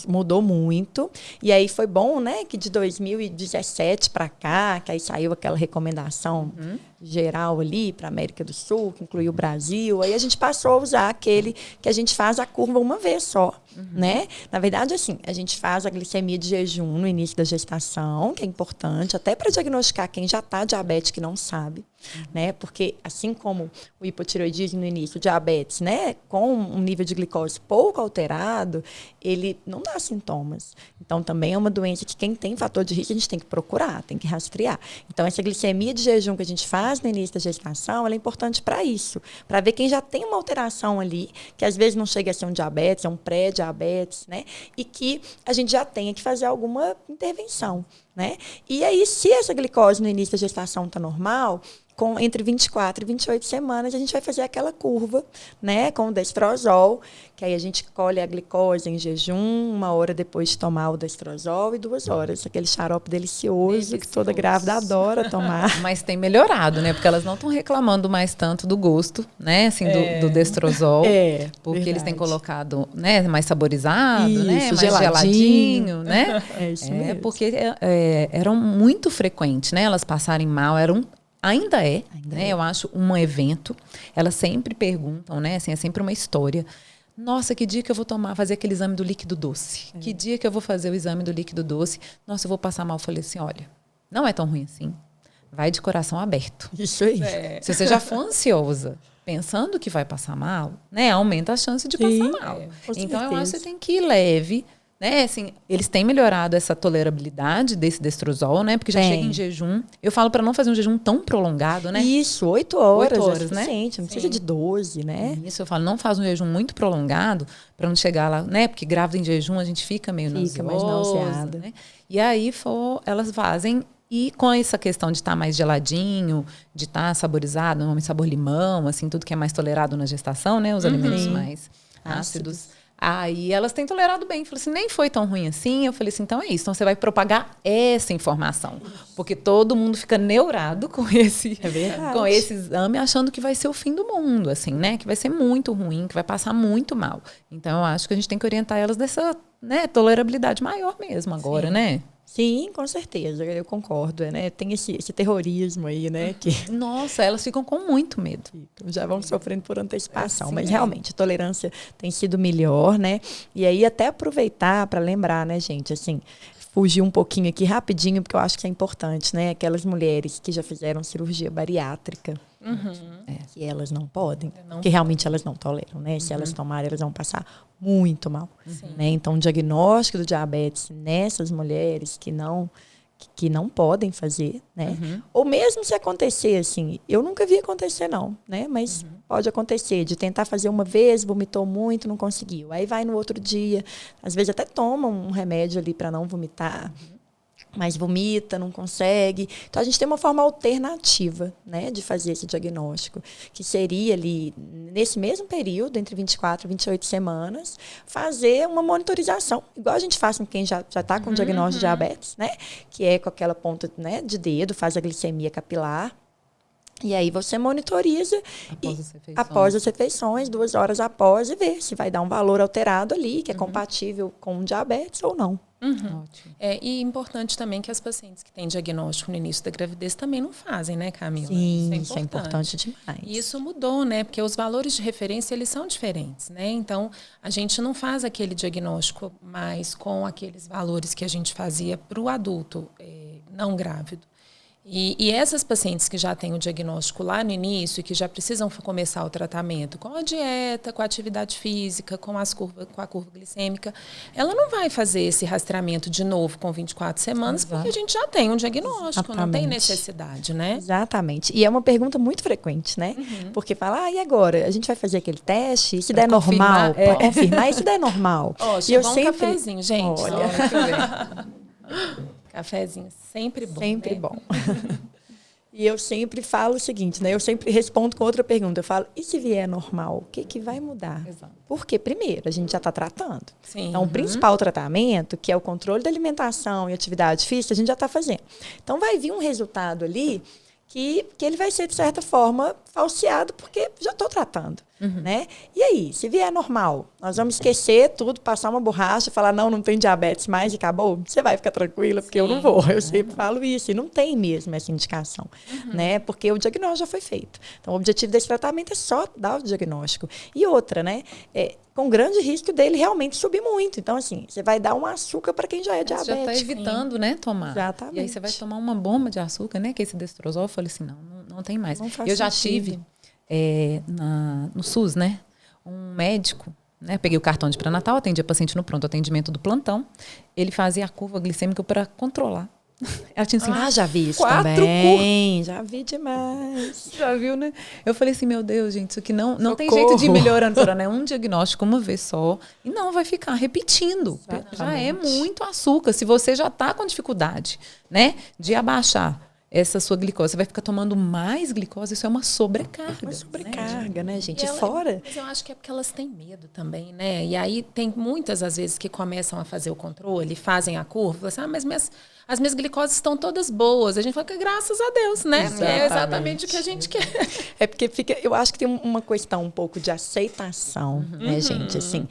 mudou muito. E aí foi bom, né, que de 2017 para cá, que aí saiu aquela recomendação geral ali para a América do Sul, que incluiu o Brasil, aí a gente passou a usar aquele que a gente faz a curva uma vez só, né? Na verdade, assim, a gente faz a glicemia de jejum no início da gestação, que é importante, até para diagnosticar quem já está diabético e não sabe, né? Porque assim como o hipotireoidismo no início, o diabetes, né, com um nível de glicose pouco alterado, ele não dá sintomas. Então, também é uma doença que quem tem fator de risco, a gente tem que procurar, tem que rastrear. Então, essa glicemia de jejum que a gente faz no início da gestação, ela é importante para isso, para ver quem já tem uma alteração ali, que às vezes não chega a ser um diabetes, é um pré-diabetes, né? E que a gente já tenha que fazer alguma intervenção, né? E aí, se essa glicose no início da gestação está normal, entre 24 e 28 semanas, a gente vai fazer aquela curva, né, com o destrozol, que aí a gente colhe a glicose em jejum, 1 hora depois de tomar o destrozol e 2 horas. Aquele xarope delicioso que toda grávida adora tomar. Mas tem melhorado, né? Porque elas não estão reclamando mais tanto do gosto, né? Assim, do destrozol. Porque verdade. Eles têm colocado, né, mais saborizado, isso, né? Mais geladinho, né? É isso mesmo. Porque eram muito frequentes, né? Elas passarem mal, Ainda é, né? Eu acho um evento. Elas sempre perguntam, né? Assim, é sempre uma história. Nossa, que dia que eu vou fazer aquele exame do líquido doce? Que dia que eu vou fazer o exame do líquido doce? Nossa, eu vou passar mal. Eu falei assim, olha, não é tão ruim assim. Vai de coração aberto. Isso aí. Se você já for ansiosa, pensando que vai passar mal, né? Aumenta a chance de passar mal. Então, eu acho que você tem que ir leve. Né, assim, eles têm melhorado essa tolerabilidade desse destrozol, né? Porque já chega em jejum. Eu falo para não fazer um jejum tão prolongado, né? Isso, 8 horas. 8 horas, né? Não precisa de 12, né? Isso, eu falo, não faz um jejum muito prolongado para não chegar lá, né? Porque grávida em jejum a gente fica meio nauseosa, mais nauseada. Né? E aí elas fazem, e com essa questão de estar mais geladinho, de estar saborizado, normalmente sabor limão, assim, tudo que é mais tolerado na gestação, né? Os alimentos mais ácidos. Aí elas têm tolerado bem. Falei assim, nem foi tão ruim assim. Eu falei assim, então é isso. Então você vai propagar essa informação. Porque todo mundo fica neurado com esse exame, achando que vai ser o fim do mundo, assim, né? Que vai ser muito ruim, que vai passar muito mal. Então eu acho que a gente tem que orientar elas dessa, né, tolerabilidade maior mesmo agora, né? Sim, com certeza, eu concordo, né? Tem esse terrorismo aí, né? Que... Nossa, elas ficam com muito medo. Já vão sofrendo por antecipação, mas realmente a tolerância tem sido melhor, né? E aí até aproveitar para lembrar, né, gente, assim, fugir um pouquinho aqui rapidinho, porque eu acho que é importante, né? Aquelas mulheres que já fizeram cirurgia bariátrica, que elas não podem, que realmente elas não toleram, né? Se elas tomarem, elas vão passar muito mal. Né? Então, o diagnóstico do diabetes nessas mulheres que não podem fazer, né? Ou mesmo se acontecer, assim, eu nunca vi acontecer não, né? Mas pode acontecer, de tentar fazer uma vez, vomitou muito, não conseguiu. Aí vai no outro dia, às vezes até toma um remédio ali para não vomitar, mas vomita, não consegue. Então, a gente tem uma forma alternativa, né, de fazer esse diagnóstico, que seria ali, nesse mesmo período, entre 24 e 28 semanas, fazer uma monitorização, igual a gente faz com quem já está com diagnóstico de diabetes, né, que é com aquela ponta, né, de dedo, faz a glicemia capilar. E aí você monitoriza após as refeições, 2 horas após, e vê se vai dar um valor alterado ali, que é compatível com o diabetes ou não. Ótimo. E importante também que as pacientes que têm diagnóstico no início da gravidez também não fazem, né, Camila? Sim, isso é importante demais. E isso mudou, né? Porque os valores de referência, eles são diferentes, né? Então, a gente não faz aquele diagnóstico mais com aqueles valores que a gente fazia para o adulto não grávido. E essas pacientes que já têm o diagnóstico lá no início e que já precisam começar o tratamento com a dieta, com a atividade física, com a curva glicêmica, ela não vai fazer esse rastreamento de novo com 24 semanas, porque a gente já tem um diagnóstico, não tem necessidade, né? Exatamente. E é uma pergunta muito frequente, né? Porque fala, e agora? A gente vai fazer aquele teste? E se der normal? Para confirmar, e se der normal? E eu sempre... um cafezinho, gente. Olha, deixa eu ver. Cafezinho, sempre bom. Sempre né? bom. E eu sempre falo o seguinte, né? Eu sempre respondo com outra pergunta. Eu falo, e se vier normal, o que vai mudar? Exato. Porque, primeiro, a gente já está tratando. Sim. Então, o principal tratamento, que é o controle da alimentação e atividade física, a gente já está fazendo. Então, vai vir um resultado ali que ele vai ser, de certa forma, falseado porque já estou tratando, né? E aí, se vier normal, nós vamos esquecer tudo, passar uma borracha, falar, não tem diabetes mais e acabou? Você vai ficar tranquila, porque eu não vou. Eu sempre falo isso, e não tem mesmo essa indicação, né? Porque o diagnóstico já foi feito. Então, o objetivo desse tratamento é só dar o diagnóstico. E outra, né? Com grande risco dele realmente subir muito. Então, assim, você vai dar um açúcar para quem já é diabético. Você já está evitando, né, tomar. Exatamente. E aí você vai tomar uma bomba de açúcar, né, que é esse destrozol. Eu falei assim, não tem mais. Eu já tive no SUS, né, um médico, né, peguei o cartão de pré-natal, atendia paciente no pronto atendimento do plantão. Ele fazia a curva glicêmica para controlar. Ela tinha assim, já vi isso 4 também. Já vi demais. Já viu, né? Eu falei assim, meu Deus, gente, isso aqui não tem jeito de ir melhorando, doutora, né? Um diagnóstico uma vez só e não vai ficar repetindo. Exatamente. Já é muito açúcar. Se você já está com dificuldade, né, de abaixar essa sua glicose, você vai ficar tomando mais glicose, isso é uma sobrecarga. Uma sobrecarga, né, gente? Mas eu acho que é porque elas têm medo também, né? E aí tem muitas, às vezes, que começam a fazer o controle, fazem a curva, assim, mas as minhas glicoses estão todas boas. A gente fala que graças a Deus, né? É exatamente o que a gente quer. É porque eu acho que tem uma questão um pouco de aceitação, né, gente? Assim,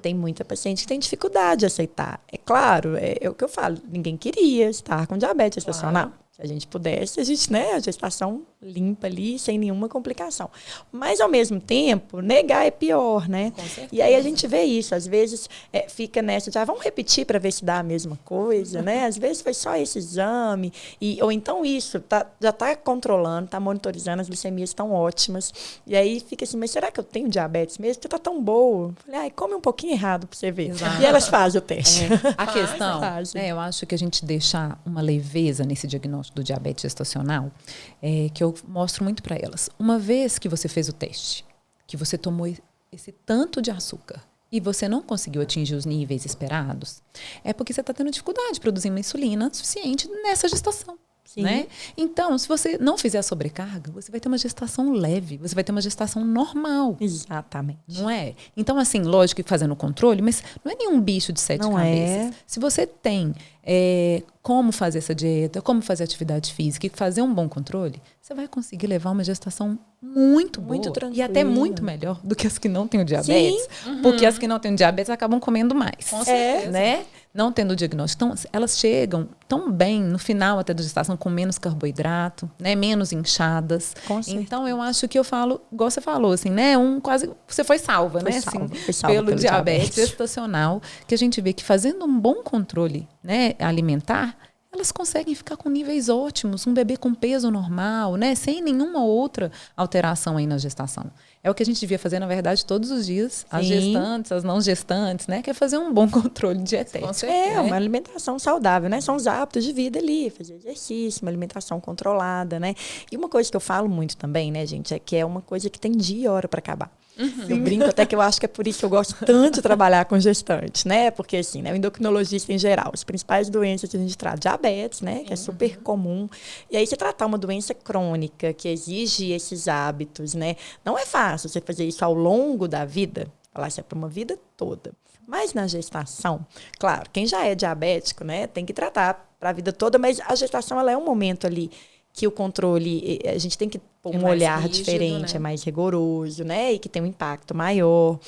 tem muita paciente que tem dificuldade de aceitar. É claro, é o que eu falo, ninguém queria estar com diabetes gestacional. Se a gente pudesse, a gestação limpa ali, sem nenhuma complicação. Mas, ao mesmo tempo, negar é pior, né? Com certeza. E aí a gente vê isso. Às vezes, fica nessa de, vamos repetir para ver se dá a mesma coisa, né? Às vezes foi só esse exame. Ou então isso, já está controlando, está monitorizando, as glicemias estão ótimas. E aí fica assim, mas será que eu tenho diabetes mesmo? Porque está tão boa. Falei, come um pouquinho errado para você ver. Exato. E elas fazem o teste. A questão, eu acho que a gente deixar uma leveza nesse diagnóstico do diabetes gestacional, que eu mostro muito para elas. Uma vez que você fez o teste, que você tomou esse tanto de açúcar e você não conseguiu atingir os níveis esperados, é porque você está tendo dificuldade de produzir uma insulina suficiente nessa gestação. Né? Então, se você não fizer a sobrecarga, você vai ter uma gestação leve, você vai ter uma gestação normal. Exatamente. Não é? Então, assim, lógico que fazendo o controle, mas não é nenhum bicho de 7 cabeças. Se você tem como fazer essa dieta, como fazer atividade física e fazer um bom controle, você vai conseguir levar uma gestação muito boa. Muito tranquila. E até muito melhor do que as que não têm o diabetes. Porque as que não têm o diabetes acabam comendo mais. Com certeza. Né? Não tendo o diagnóstico. Então, elas chegam tão bem no final até da gestação com menos carboidrato, né? Menos inchadas. Então, eu acho que eu falo, igual você falou, assim, né? Quase você foi salva, né? Foi salva pelo diabetes gestacional, que a gente vê que fazendo um bom controle, né, alimentar, elas conseguem ficar com níveis ótimos, um bebê com peso normal, né, sem nenhuma outra alteração aí na gestação. É o que a gente devia fazer, na verdade, todos os dias, as gestantes, as não gestantes, né, que é fazer um bom controle dietético. Uma alimentação saudável, né, são os hábitos de vida ali, fazer exercício, uma alimentação controlada, né, e uma coisa que eu falo muito também, né, gente, é que é uma coisa que tem dia e hora para acabar. Eu brinco até que eu acho que é por isso que eu gosto tanto de trabalhar com gestantes, né? Porque, assim, né, o endocrinologista em geral, as principais doenças que a gente trata, diabetes, né? Que é super comum. E aí, você tratar uma doença crônica que exige esses hábitos, né? Não é fácil você fazer isso ao longo da vida, falar isso é para uma vida toda. Mas na gestação, claro, quem já é diabético, né? Tem que tratar para a vida toda, mas a gestação, ela é um momento ali que o controle, a gente tem que pôr um olhar rígido, diferente, né? É mais rigoroso, né? E que tem um impacto maior.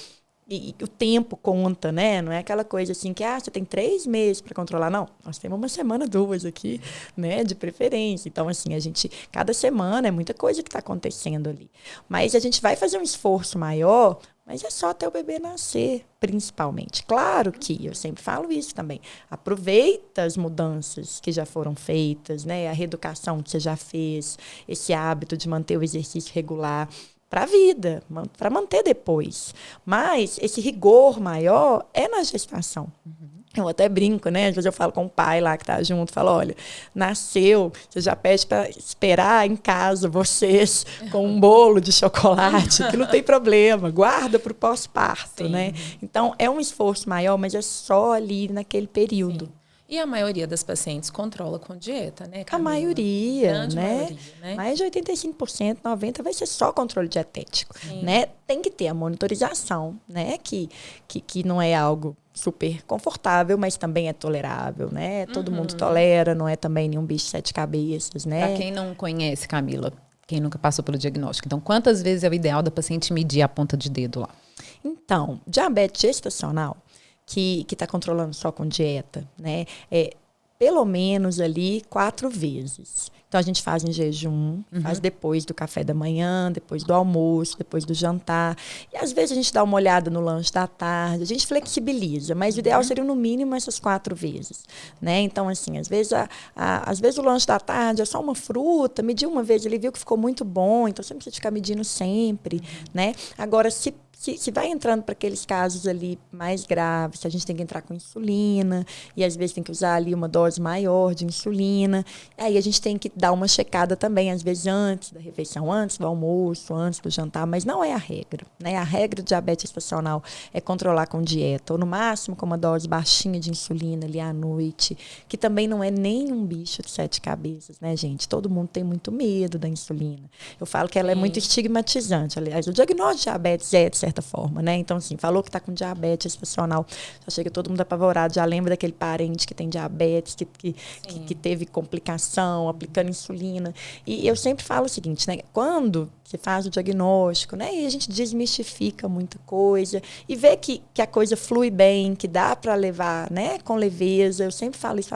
E o tempo conta, né? Não é aquela coisa assim que, você tem 3 meses para controlar. Não, nós temos 1 semana, 2 aqui, né? De preferência. Então, assim, cada semana é muita coisa que está acontecendo ali. Mas a gente vai fazer um esforço maior, mas é só até o bebê nascer, principalmente. Claro que, eu sempre falo isso também, aproveita as mudanças que já foram feitas, né? A reeducação que você já fez, esse hábito de manter o exercício regular para a vida, para manter depois. Mas esse rigor maior é na gestação. Eu até brinco, né? Às vezes eu falo com o pai lá que tá junto, falo, olha, nasceu, você já pede para esperar em casa vocês com um bolo de chocolate, que não tem problema, guarda para o pós-parto, né? Então, é um esforço maior, mas é só ali naquele período. Sim. E a maioria das pacientes controla com dieta, né, Camila? A maioria, né? Maioria, né? Mais de 85%, 90% vai ser só controle dietético, né? Tem que ter a monitorização, né? Que não é algo super confortável, mas também é tolerável, né? Todo mundo tolera, não é também nenhum bicho de 7 cabeças, né? Para quem não conhece, Camila, Quem nunca passou pelo diagnóstico. Então, quantas vezes é o ideal da paciente medir a ponta de dedo lá? Então, diabetes gestacional, que está controlando só com dieta, né? Pelo menos ali 4 vezes. Então, a gente faz em jejum, faz depois do café da manhã, depois do almoço, depois do jantar. E, às vezes, a gente dá uma olhada no lanche da tarde, a gente flexibiliza, mas o ideal seria, no mínimo, essas 4 vezes. Né? Então, assim, às vezes, às vezes o lanche da tarde é só uma fruta, mediu uma vez, ele viu que ficou muito bom, então você não precisa ficar medindo sempre. Né? Agora, se vai entrando para aqueles casos ali mais graves, a gente tem que entrar com insulina, e às vezes tem que usar ali uma dose maior de insulina, aí a gente tem que dar uma checada também, às vezes antes da refeição, antes do almoço, antes do jantar, mas não é a regra. Né? A regra do diabetes gestacional é controlar com dieta, ou no máximo com uma dose baixinha de insulina ali à noite, que também não é nem um bicho de 7 cabeças, né, gente? Todo mundo tem muito medo da insulina. Eu falo que ela é muito estigmatizante. Aliás, o diagnóstico de diabetes é, de certa forma, né? Então, assim, falou que está com diabetes gestacional, já chega todo mundo apavorado, já lembra daquele parente que tem diabetes, que teve complicação, aplicando insulina. E eu sempre falo o seguinte, né? Quando você faz o diagnóstico, né? E a gente desmistifica muita coisa e vê que a coisa flui bem, que dá para levar, né? Com leveza. Eu sempre falo isso,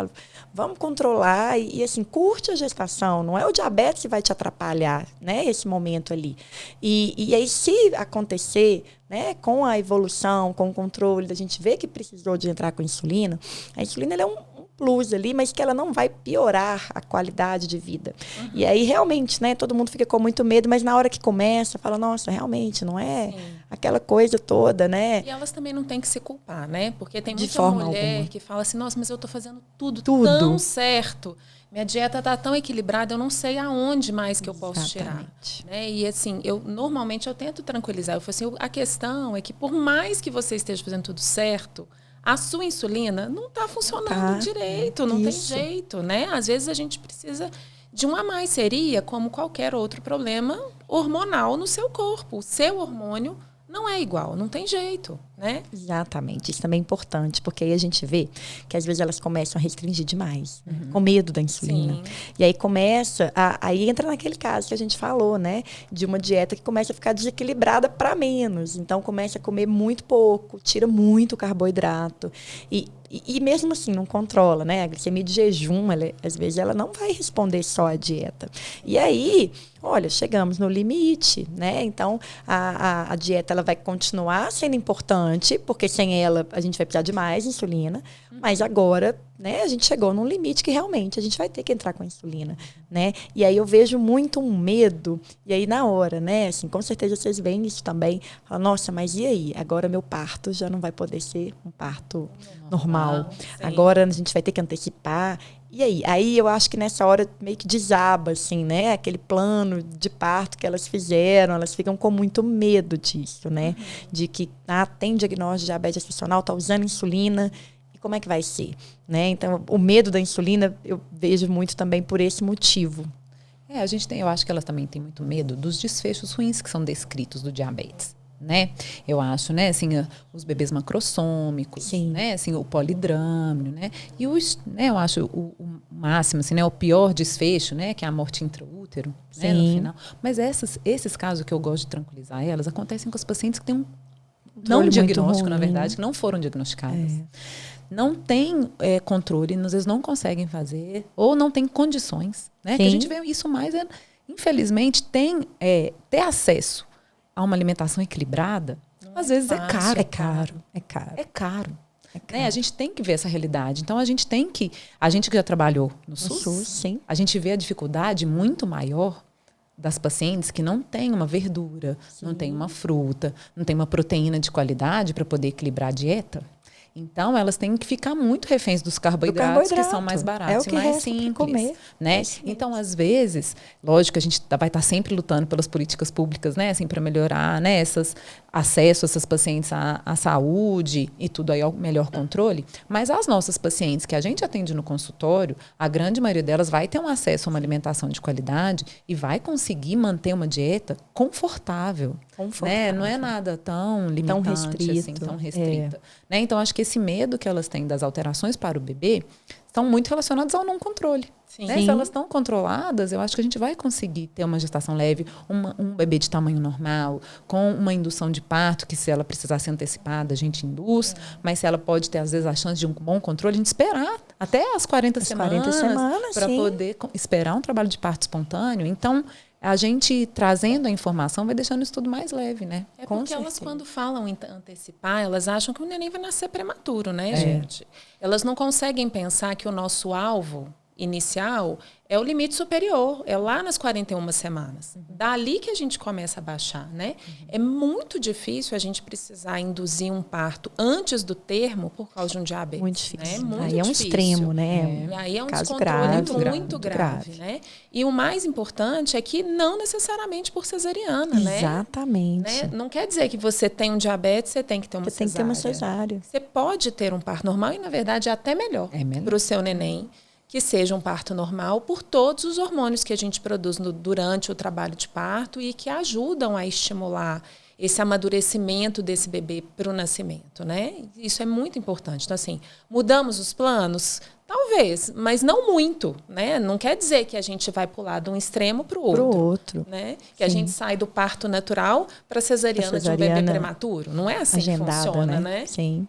vamos controlar e assim, curte a gestação. Não é o diabetes que vai te atrapalhar, né? Esse momento ali. E aí, se acontecer, né, com a evolução, com o controle, da gente ver que precisou de entrar com insulina, a insulina ela é um plus ali, mas que ela não vai piorar a qualidade de vida. E aí, realmente, né, todo mundo fica com muito medo, mas na hora que começa, fala, nossa, realmente, não é aquela coisa toda, né? E elas também não têm que se culpar, né? Porque tem De muita forma mulher alguma. que fala assim, nossa, mas eu tô fazendo tudo tão certo. Minha dieta tá tão equilibrada, eu não sei aonde mais que eu posso tirar. Né? E assim, normalmente eu tento tranquilizar. Eu falo assim, a questão é que por mais que você esteja fazendo tudo certo, a sua insulina não está funcionando direito, não tem jeito, né? Às vezes a gente precisa de um a mais, seria como qualquer outro problema hormonal no seu corpo. O seu hormônio não é igual, não tem jeito, né? Exatamente, isso também é importante, porque aí a gente vê que às vezes elas começam a restringir demais, né? Com medo da insulina. Sim. E aí aí entra naquele caso que a gente falou, né? De uma dieta que começa a ficar desequilibrada para menos. Então começa a comer muito pouco, tira muito carboidrato. E mesmo assim, não controla, né? A glicemia de jejum, às vezes, ela não vai responder só à dieta. E aí, olha, chegamos no limite, né? Então, a dieta ela vai continuar sendo importante, porque sem ela a gente vai precisar de mais insulina. Mas agora, né, a gente chegou num limite que realmente a gente vai ter que entrar com a insulina, né? E aí eu vejo muito um medo, e aí na hora, né? Assim, com certeza vocês veem isso também. Fala, nossa, mas e aí? Agora meu parto já não vai poder ser um parto normal. Agora a gente vai ter que antecipar. E aí? Aí eu acho que nessa hora meio que desaba, assim, né? Aquele plano de parto que elas fizeram, elas ficam com muito medo disso, né? De que tem diagnóstico de diabetes gestacional, tá usando insulina, e como é que vai ser? Né? Então, o medo da insulina eu vejo muito também por esse motivo. Eu acho que elas também têm muito medo dos desfechos ruins que são descritos do diabetes. Né? Eu acho, né, assim, os bebês macrossômicos, né, assim, o polidrâmio, né? E eu acho o máximo, assim, né, o pior desfecho, né, que é a morte intraútero, né, no final. Mas esses casos que eu gosto de tranquilizar elas acontecem com as pacientes que têm um não diagnóstico, na verdade, que não foram diagnosticadas. Não tem controle, às vezes não conseguem fazer, ou não tem condições, né? Que a gente vê isso mais, infelizmente, ter acesso a uma alimentação equilibrada, às vezes é caro. Né? A gente tem que ver essa realidade. Então, a gente que já trabalhou no SUS, a gente vê a dificuldade muito maior das pacientes que não têm uma verdura, não tem uma fruta, não tem uma proteína de qualidade para poder equilibrar a dieta. Então, elas têm que ficar muito reféns dos carboidratos, que são mais baratos e mais simples. Né? Então, às vezes, lógico, a gente vai estar sempre lutando pelas políticas públicas, né? Assim, para melhorar, né? Acesso a essas pacientes à saúde e tudo aí ao melhor controle. Mas as nossas pacientes que a gente atende no consultório, a grande maioria delas vai ter um acesso a uma alimentação de qualidade e vai conseguir manter uma dieta confortável. Né? Não é nada tão limitante, tão restrita. Né? Então, acho que esse medo que elas têm das alterações para o bebê estão muito relacionadas ao não controle. Sim. Né? Se elas estão controladas, eu acho que a gente vai conseguir ter uma gestação leve, um bebê de tamanho normal, com uma indução de parto, que se ela precisar ser antecipada, a gente induz, mas se ela pode ter, às vezes, a chance de um bom controle, a gente esperar até as 40 semanas para poder esperar um trabalho de parto espontâneo. Então, a gente trazendo a informação vai deixando isso tudo mais leve, né? É porque elas, quando falam em antecipar, elas acham que o neném vai nascer prematuro, né, gente? Elas não conseguem pensar que o nosso alvo inicial é o limite superior, é lá nas 41 semanas. Dali que a gente começa a baixar, né? É muito difícil a gente precisar induzir um parto antes do termo por causa de um diabetes. Muito difícil. Né? Muito aí é um difícil. extremo, né? E aí é um caso descontrole muito grave, né? E o mais importante é que não necessariamente por cesariana, né? Exatamente. Não quer dizer que você tem um diabetes, você tem que ter uma Você tem que ter uma cesárea. Você pode ter um parto normal e, na verdade, é até melhor para o seu neném que seja um parto normal por todos os hormônios que a gente produz durante o trabalho de parto e que ajudam a estimular esse amadurecimento desse bebê para o nascimento, né? Isso é muito importante. Então, assim, mudamos os planos? Talvez, mas não muito, né? Não quer dizer que a gente vai pular de um extremo para o outro. Né? Que a gente sai do parto natural para a cesariana de um bebê prematuro. Não é assim agendada, que funciona, né? Sim.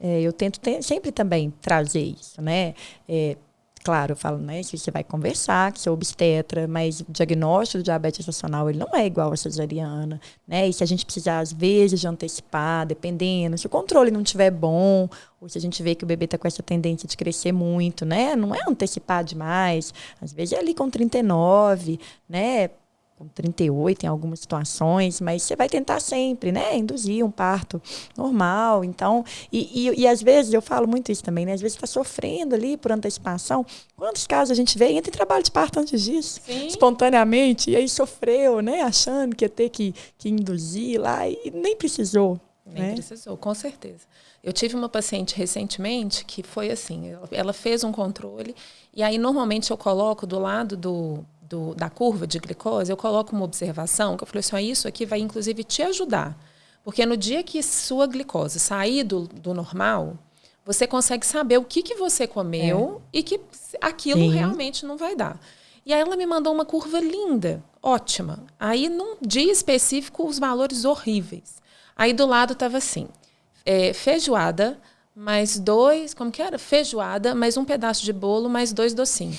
Eu tento sempre também trazer isso, né? Claro, eu falo, né, que você vai conversar com seu obstetra, mas o diagnóstico do diabetes gestacional, ele não é igual à cesariana, né? E se a gente precisar, às vezes, de antecipar, dependendo, se o controle não estiver bom, ou se a gente vê que o bebê está com essa tendência de crescer muito, né? Não é antecipar demais, às vezes é ali com 39, né? Com 38 em algumas situações, mas você vai tentar sempre, né, induzir um parto normal. Então, e às vezes, eu falo muito isso também, né, às vezes está sofrendo ali por antecipação. Quantos casos a gente vê, entra em trabalho de parto antes disso, espontaneamente, e aí sofreu, né, achando que ia ter que induzir lá, e nem precisou. Nem precisou, com certeza. Eu tive uma paciente recentemente que foi assim, ela fez um controle, e aí normalmente eu coloco do lado da curva de glicose, eu coloco uma observação, que eu falei assim, isso aqui vai inclusive te ajudar. Porque no dia que sua glicose sair do normal, você consegue saber o que você comeu e que aquilo realmente não vai dar. E aí ela me mandou uma curva linda, ótima. Aí num dia específico, os valores horríveis. Aí do lado estava assim, feijoada, mais 2, como que era? Feijoada, mais um pedaço de bolo, mais 2 docinhos.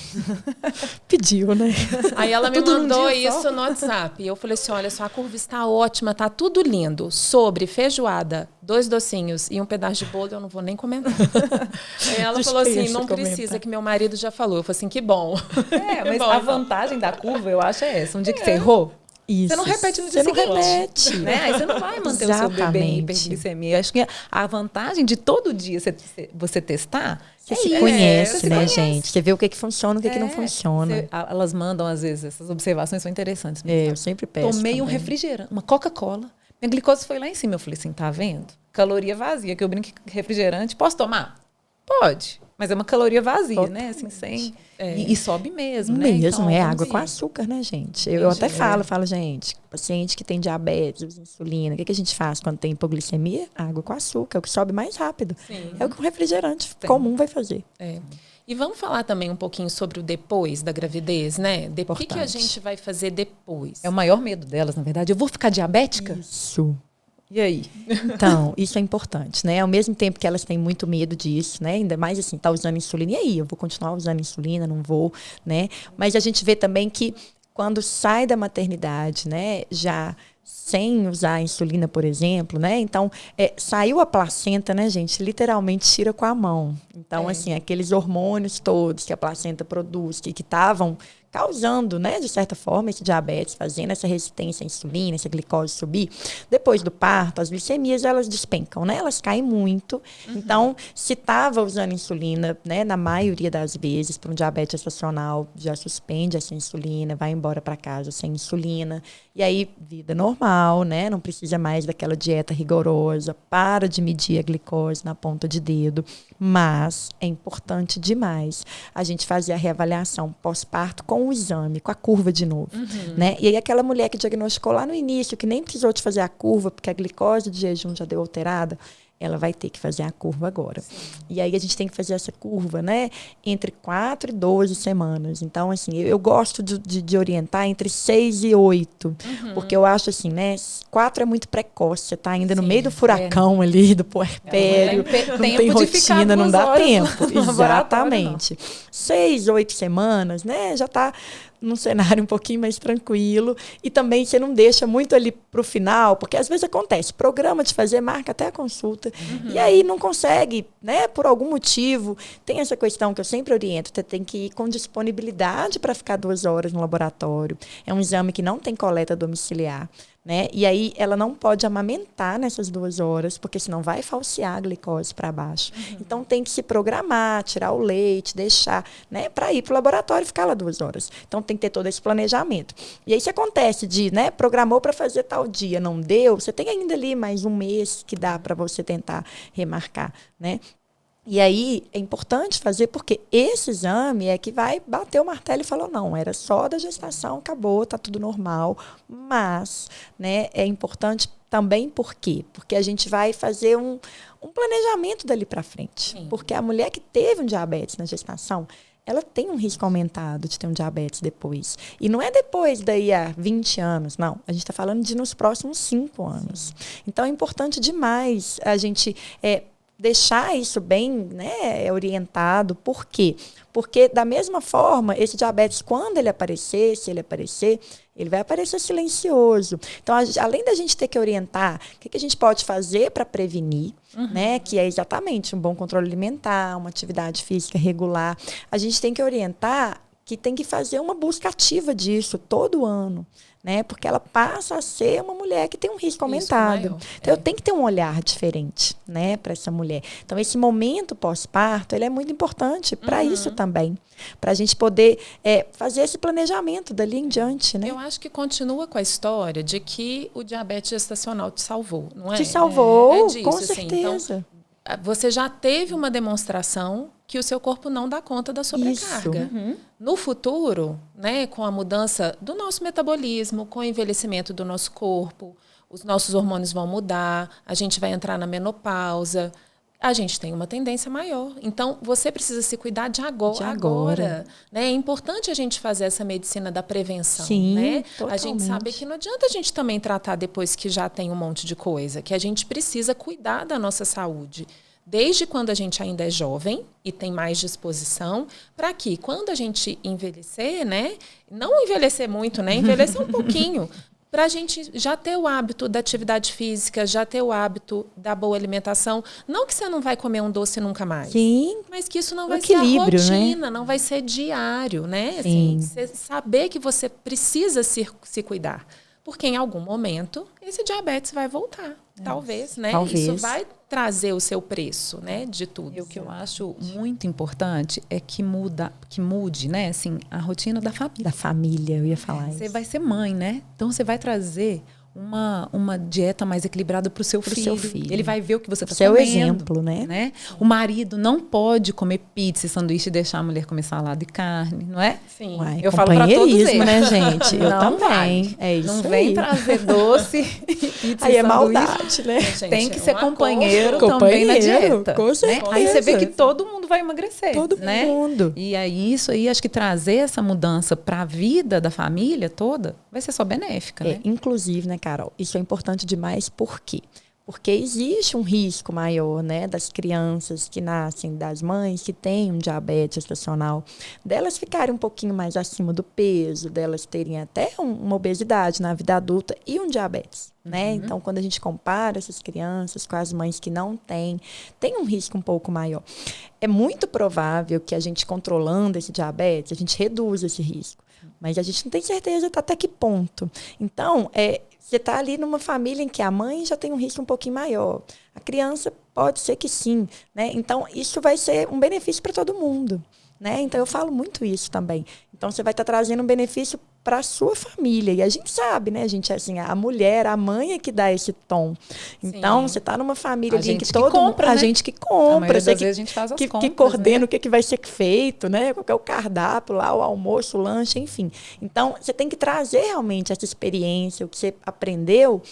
Pediu, né? Aí ela me mandou isso no WhatsApp. E eu falei assim, olha só, a curva está ótima, tá tudo lindo. Sobre feijoada, 2 docinhos e um pedaço de bolo, eu não vou nem comentar. Aí ela falou assim, não precisa, que meu marido já falou. Eu falei assim, que bom. Mas a vantagem da curva, eu acho, é essa. Um dia que você errou, isso. Você não repete no dia seguinte. Você não repete. Né? Aí você não vai manter o seu bebê em hiperglicemia. Acho que a vantagem de todo dia você testar... Você se conhece, né, gente? Você vê o que funciona, o que não funciona. Elas mandam, às vezes, essas observações são interessantes. Eu sempre peço. Tomei um refrigerante, uma Coca-Cola. Minha glicose foi lá em cima. Eu falei assim, tá vendo? Caloria vazia, que eu brinco que refrigerante. Posso tomar? Pode. Mas é uma caloria vazia, né? Assim, sem... E sobe mesmo, né? Mesmo, então, água com açúcar, né, gente? Eu até falo, gente, paciente que tem diabetes, usa insulina, o que a gente faz quando tem hipoglicemia? Água com açúcar, é o que sobe mais rápido. Sim. É o que um refrigerante comum vai fazer. E vamos falar também um pouquinho sobre o depois da gravidez, né? O que a gente vai fazer depois? É o maior medo delas, na verdade. Eu vou ficar diabética? Isso. E aí? Então, isso é importante, né? Ao mesmo tempo que elas têm muito medo disso, né? Ainda mais assim, tá usando insulina. E aí, eu vou continuar usando insulina, não vou, né? Mas a gente vê também que quando sai da maternidade, né? Já sem usar insulina, por exemplo, né? Então, saiu a placenta, né, gente? Literalmente tira com a mão. Então, assim, aqueles hormônios todos que a placenta produz, que estavam causando, né, de certa forma, esse diabetes, fazendo essa resistência à insulina, essa glicose subir. Depois do parto, as glicemias, elas despencam, né? Elas caem muito. Então, se estava usando insulina, né, na maioria das vezes, para um diabetes gestacional, já suspende essa insulina, vai embora para casa sem insulina. E aí, vida normal, né? Não precisa mais daquela dieta rigorosa, para de medir a glicose na ponta de dedo. Mas é importante demais a gente fazer a reavaliação pós-parto com o exame, com a curva de novo. Né? E aí aquela mulher que diagnosticou lá no início, que nem precisou de fazer a curva, porque a glicose de jejum já deu alterada, ela vai ter que fazer a curva agora. Sim. E aí a gente tem que fazer essa curva, né, entre 4 e 12 semanas. Então, assim, eu gosto de orientar entre 6 e 8, porque eu acho assim, né, 4 é muito precoce, você tá ainda no meio do furacão ali, do puerpério, não tem rotina, não dá tempo. Exatamente. 6, 8 semanas, né, já tá num cenário um pouquinho mais tranquilo, e também você não deixa muito ali para o final, porque às vezes acontece, programa de fazer, marca até a consulta, e aí não consegue, né, por algum motivo. Tem essa questão que eu sempre oriento, você tem que ir com disponibilidade para ficar 2 horas no laboratório. É um exame que não tem coleta domiciliar, né? E aí ela não pode amamentar nessas 2 horas, porque senão vai falsear a glicose para baixo. Então tem que se programar, tirar o leite, deixar, né, para ir para o laboratório e ficar lá 2 horas. Então tem que ter todo esse planejamento. E aí se acontece de, né, programou para fazer tal dia, não deu, você tem ainda ali mais um mês que dá para você tentar remarcar, né? E aí é importante fazer, porque esse exame é que vai bater o martelo e falar, não, era só da gestação, acabou, está tudo normal. Mas, né, é importante também por quê? Porque a gente vai fazer um planejamento dali para frente. Sim. Porque a mulher que teve um diabetes na gestação, ela tem um risco aumentado de ter um diabetes depois. E não é depois daí a 20 anos, não. A gente está falando de nos próximos 5 anos. Sim. Então é importante demais a gente deixar isso bem, né, orientado. Por quê? Porque, da mesma forma, esse diabetes, quando ele aparecer, se ele aparecer, ele vai aparecer silencioso. Então, além da gente ter que orientar o que a gente pode fazer para prevenir, né, que é exatamente um bom controle alimentar, uma atividade física regular, a gente tem que orientar que tem que fazer uma busca ativa disso todo ano, né? Porque ela passa a ser uma mulher que tem um risco aumentado. Então, eu tenho que ter um olhar diferente, né, para essa mulher. Então, esse momento pós-parto, ele é muito importante para isso também, para a gente poder fazer esse planejamento dali em diante, né? Eu acho que continua com a história de que o diabetes gestacional te salvou, não é? Te salvou, disso, com assim. certeza. Então, você já teve uma demonstração que o seu corpo não dá conta da sobrecarga. No futuro, né, com a mudança do nosso metabolismo, com o envelhecimento do nosso corpo, os nossos hormônios vão mudar, a gente vai entrar na menopausa, a gente tem uma tendência maior. Então, você precisa se cuidar de agora. Né? É importante a gente fazer essa medicina da prevenção. Sim, né? totalmente. A gente sabe que não adianta a gente também tratar depois que já tem um monte de coisa, que a gente precisa cuidar da nossa saúde. Desde quando a gente ainda é jovem e tem mais disposição, para que quando a gente envelhecer, né, não envelhecer muito, né, envelhecer um pouquinho, para a gente já ter o hábito da atividade física, já ter o hábito da boa alimentação. Não que você não vai comer um doce nunca mais. Sim. Mas que isso não vai ser a rotina, né? Não vai ser diário, né? Assim, você saber que você precisa se cuidar. Porque em algum momento esse diabetes vai voltar. Talvez, né? Talvez. Isso vai trazer o seu preço, né, de tudo. E o que eu acho muito importante é que mude, né, assim, a rotina da família. Da família, eu ia falar isso. Você vai ser mãe, né? Então você vai trazer uma dieta mais equilibrada para o seu filho. Ele vai ver o que você está comendo. Seu exemplo, né? O marido não pode comer pizza e sanduíche e deixar a mulher comer salada e carne, não é? Sim. Uai, eu falo para todos eles, né, gente? Eu não também. É isso. Não vem trazer doce e pizza aí e sanduíche. É maldade, né? Gente, tem que ser companheiro também também na dieta. Com certeza. Né? Aí você vê que todo mundo vai emagrecer. Todo né? mundo. E aí isso aí, acho que trazer essa mudança para a vida da família toda vai ser só benéfica, né? Inclusive, né, Carol? Isso é importante demais, por quê? Porque existe um risco maior, né, das crianças que nascem, das mães que têm um diabetes gestacional, delas ficarem um pouquinho mais acima do peso, delas terem até uma obesidade na vida adulta e um diabetes, né? Então, quando a gente compara essas crianças com as mães que não têm, tem um risco um pouco maior. É muito provável que a gente controlando esse diabetes, a gente reduza esse risco, mas a gente não tem certeza até que ponto. Então, você está ali numa família em que a mãe já tem um risco um pouquinho maior. A criança pode ser que sim, né? Então, isso vai ser um benefício para todo mundo, né? Então, eu falo muito isso também. Então, você vai estar trazendo um benefício para a sua família. E a gente sabe, né, gente? Assim, a mulher, a mãe é que dá esse tom. Então, você está numa família ali em que todo mundo... A gente que compra. Às vezes a gente faz as compras, que coordena, né? O que vai ser feito, né? Qual que é o cardápio lá, o almoço, o lanche, enfim. Então, você tem que trazer realmente essa experiência, o que você aprendeu,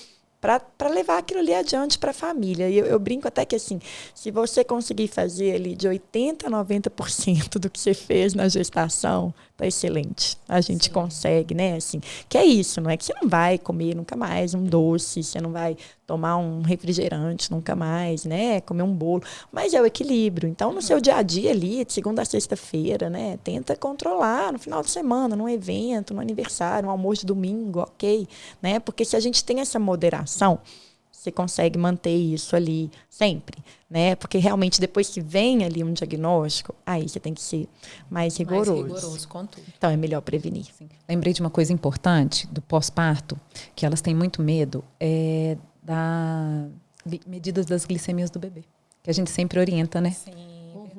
para levar aquilo ali adiante para a família. E eu brinco até que, assim, se você conseguir fazer ali de 80% a 90% do que você fez na gestação, tá excelente. A gente consegue, né? Assim, que é isso, não é que você não vai comer nunca mais um doce, você não vai tomar um refrigerante nunca mais, né? Comer um bolo. Mas é o equilíbrio. Então, no seu dia a dia ali, de segunda a sexta-feira, né? Tenta controlar no final de semana, num evento, no aniversário, um almoço de domingo, ok, né? Porque se a gente tem essa moderação, você consegue manter isso ali sempre, né? Porque realmente depois que vem ali um diagnóstico, aí você tem que ser mais rigoroso. Mais rigoroso com tudo. Então é melhor prevenir. Sim. Lembrei de uma coisa importante do pós-parto, que elas têm muito medo, da medidas das glicemias do bebê, que a gente sempre orienta, né? Sim.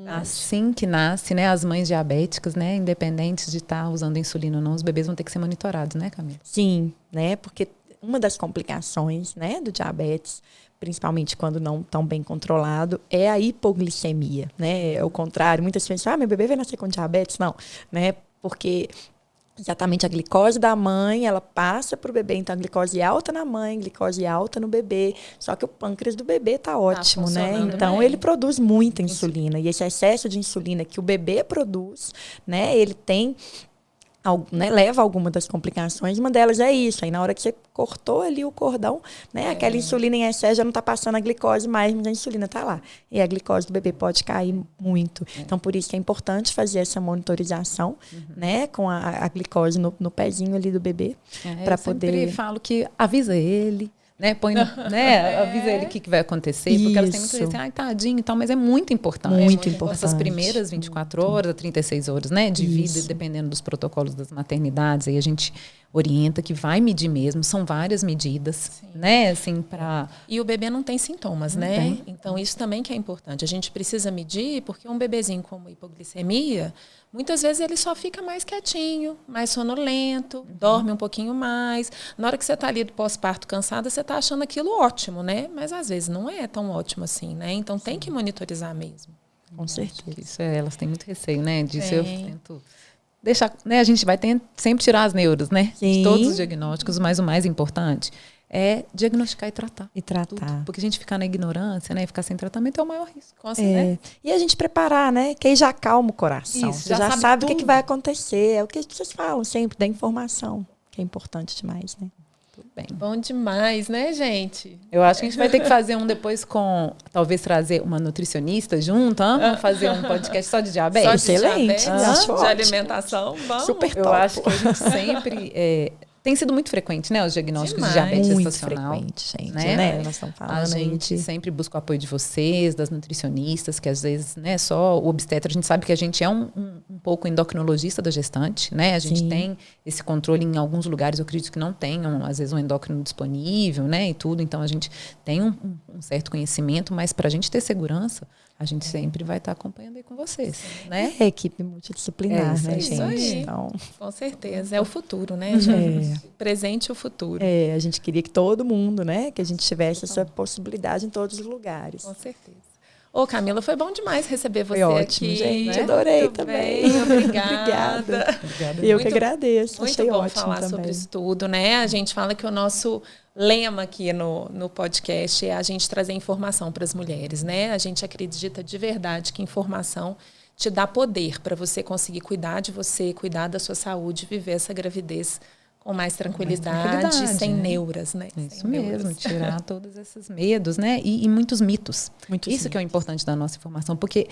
Assim que nasce, né, as mães diabéticas, né, independentes de estar usando insulina ou não, os bebês vão ter que ser monitorados, né, Camila? Sim, né? Porque uma das complicações, né, do diabetes, principalmente quando não tão bem controlado, é a hipoglicemia, né? É o contrário. Muitas pessoas falam, meu bebê vai nascer com diabetes? Não, né? Porque exatamente a glicose da mãe, ela passa para o bebê, então a glicose alta na mãe, glicose alta no bebê, só que o pâncreas do bebê está ótimo, né? Então ele produz muita insulina, e esse excesso de insulina que o bebê produz, né, ele tem, né, leva a alguma das complicações, uma delas é isso, aí na hora que você cortou ali o cordão, né, aquela insulina em excesso já não está passando a glicose mais, mas a insulina está lá, e a glicose do bebê pode cair muito, então por isso que é importante fazer essa monitorização, né, com a glicose no pezinho ali do bebê, para poder... Eu sempre falo que avisa ele, né, põe, né, avisa ele o que vai acontecer, porque elas têm muito receio, ai, tadinho e tal, mas é muito importante. Muito importante. Essas primeiras 24 horas, 36 horas, né, de vida, dependendo dos protocolos das maternidades, aí a gente orienta que vai medir mesmo, são várias medidas, né, assim, para... E o bebê não tem sintomas, né? Então, isso também que é importante. A gente precisa medir, porque um bebezinho com hipoglicemia, muitas vezes ele só fica mais quietinho, mais sonolento, dorme um pouquinho mais. Na hora que você está ali do pós-parto cansada, você está achando aquilo ótimo, né? Mas às vezes não é tão ótimo assim, né? Então, tem que monitorizar mesmo. Com certeza. Isso elas têm muito receio, né, disso eu tento... Deixar, né, a gente vai sempre tirar as neuras, né? Sim. De todos os diagnósticos, mas o mais importante é diagnosticar e tratar. E tratar. Tudo. Porque a gente ficar na ignorância, né? Ficar sem tratamento é o maior risco. E a gente preparar, né? Que aí já acalma o coração. Isso, você já sabe o que vai acontecer. É o que as pessoas falam sempre, da informação, que é importante demais, né? Tudo bem. Bom demais, né, gente? Eu acho que a gente vai ter que fazer um depois com... Talvez trazer uma nutricionista junto, vamos fazer um podcast só de diabetes? Só de Excelente. diabetes, de alimentação, vamos. Super Eu top. acho que a gente sempre... tem sido muito frequente, né? Os diagnósticos de diabetes muito gestacional. frequente, gente. Né? Nós estamos falando A gente sempre busca o apoio de vocês, das nutricionistas, que às vezes, né, só o obstetra, a gente sabe que a gente é um pouco endocrinologista da gestante, né? A gente tem esse controle em alguns lugares, eu acredito que não tenham, às vezes, um endócrino disponível, né? E tudo, então a gente tem um certo conhecimento, mas para a gente ter segurança, a gente sempre vai estar acompanhando aí com vocês, né? É equipe multidisciplinar, né, isso gente? aí. Então, Com certeza. É o futuro, né, gente? Presente e o futuro. a gente queria que todo mundo, né? Que a gente tivesse essa possibilidade em todos os lugares. Com certeza. Ô, Camila, foi bom demais receber você Foi ótimo, aqui. gente. Adorei muito também. Bem, obrigada. Eu que agradeço. Muito Achei bom ótimo falar também. sobre isso tudo, né? A gente fala que o nosso lema aqui no podcast é a gente trazer informação para as mulheres, né? A gente acredita de verdade que informação te dá poder para você conseguir cuidar de você, cuidar da sua saúde, viver essa gravidez com mais tranquilidade, sem neuras, né? Isso sem mesmo, neuras. tirar todos esses medos, né? E muitos mitos. Muitos Isso que é o importante da nossa informação, porque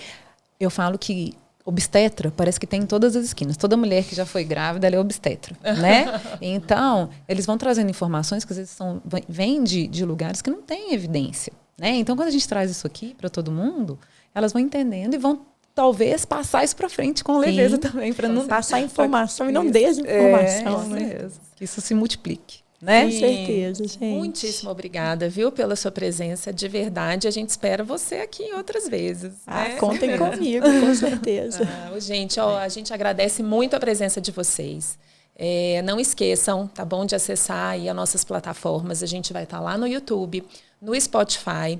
eu falo que obstetra parece que tem em todas as esquinas. Toda mulher que já foi grávida, ela é obstetra, né? Então, eles vão trazendo informações que às vezes vêm de lugares que não têm evidência, né? Então, quando a gente traz isso aqui para todo mundo, elas vão entendendo e vão talvez passar isso para frente com leveza também, para não passar informação e não desinformação, né? Que isso se multiplique, né? Com certeza, gente. Muitíssimo obrigada, viu, pela sua presença, de verdade. A gente espera você aqui em outras vezes. Né? Contem comigo, com certeza. Gente, a gente agradece muito a presença de vocês. Não esqueçam, tá bom, de acessar aí as nossas plataformas. A gente vai estar lá no YouTube, no Spotify.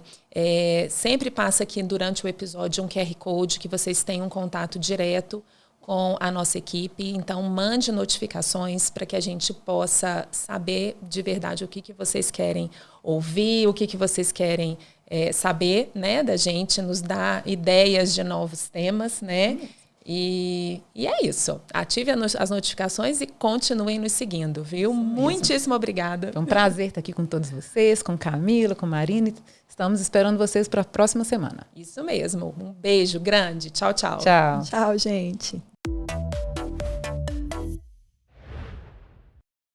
Sempre passa aqui durante o episódio um QR Code que vocês tenham um contato direto com a nossa equipe. Então, mande notificações para que a gente possa saber de verdade o que vocês querem ouvir, o que vocês querem saber, né, da gente, nos dar ideias de novos temas, né? E é isso. Ative as notificações e continuem nos seguindo, viu? Muitíssimo obrigada. É um prazer estar aqui com todos vocês, com Camila, com Marina. Estamos esperando vocês para a próxima semana. Isso mesmo. Um beijo grande. Tchau, tchau. Tchau. Tchau, gente.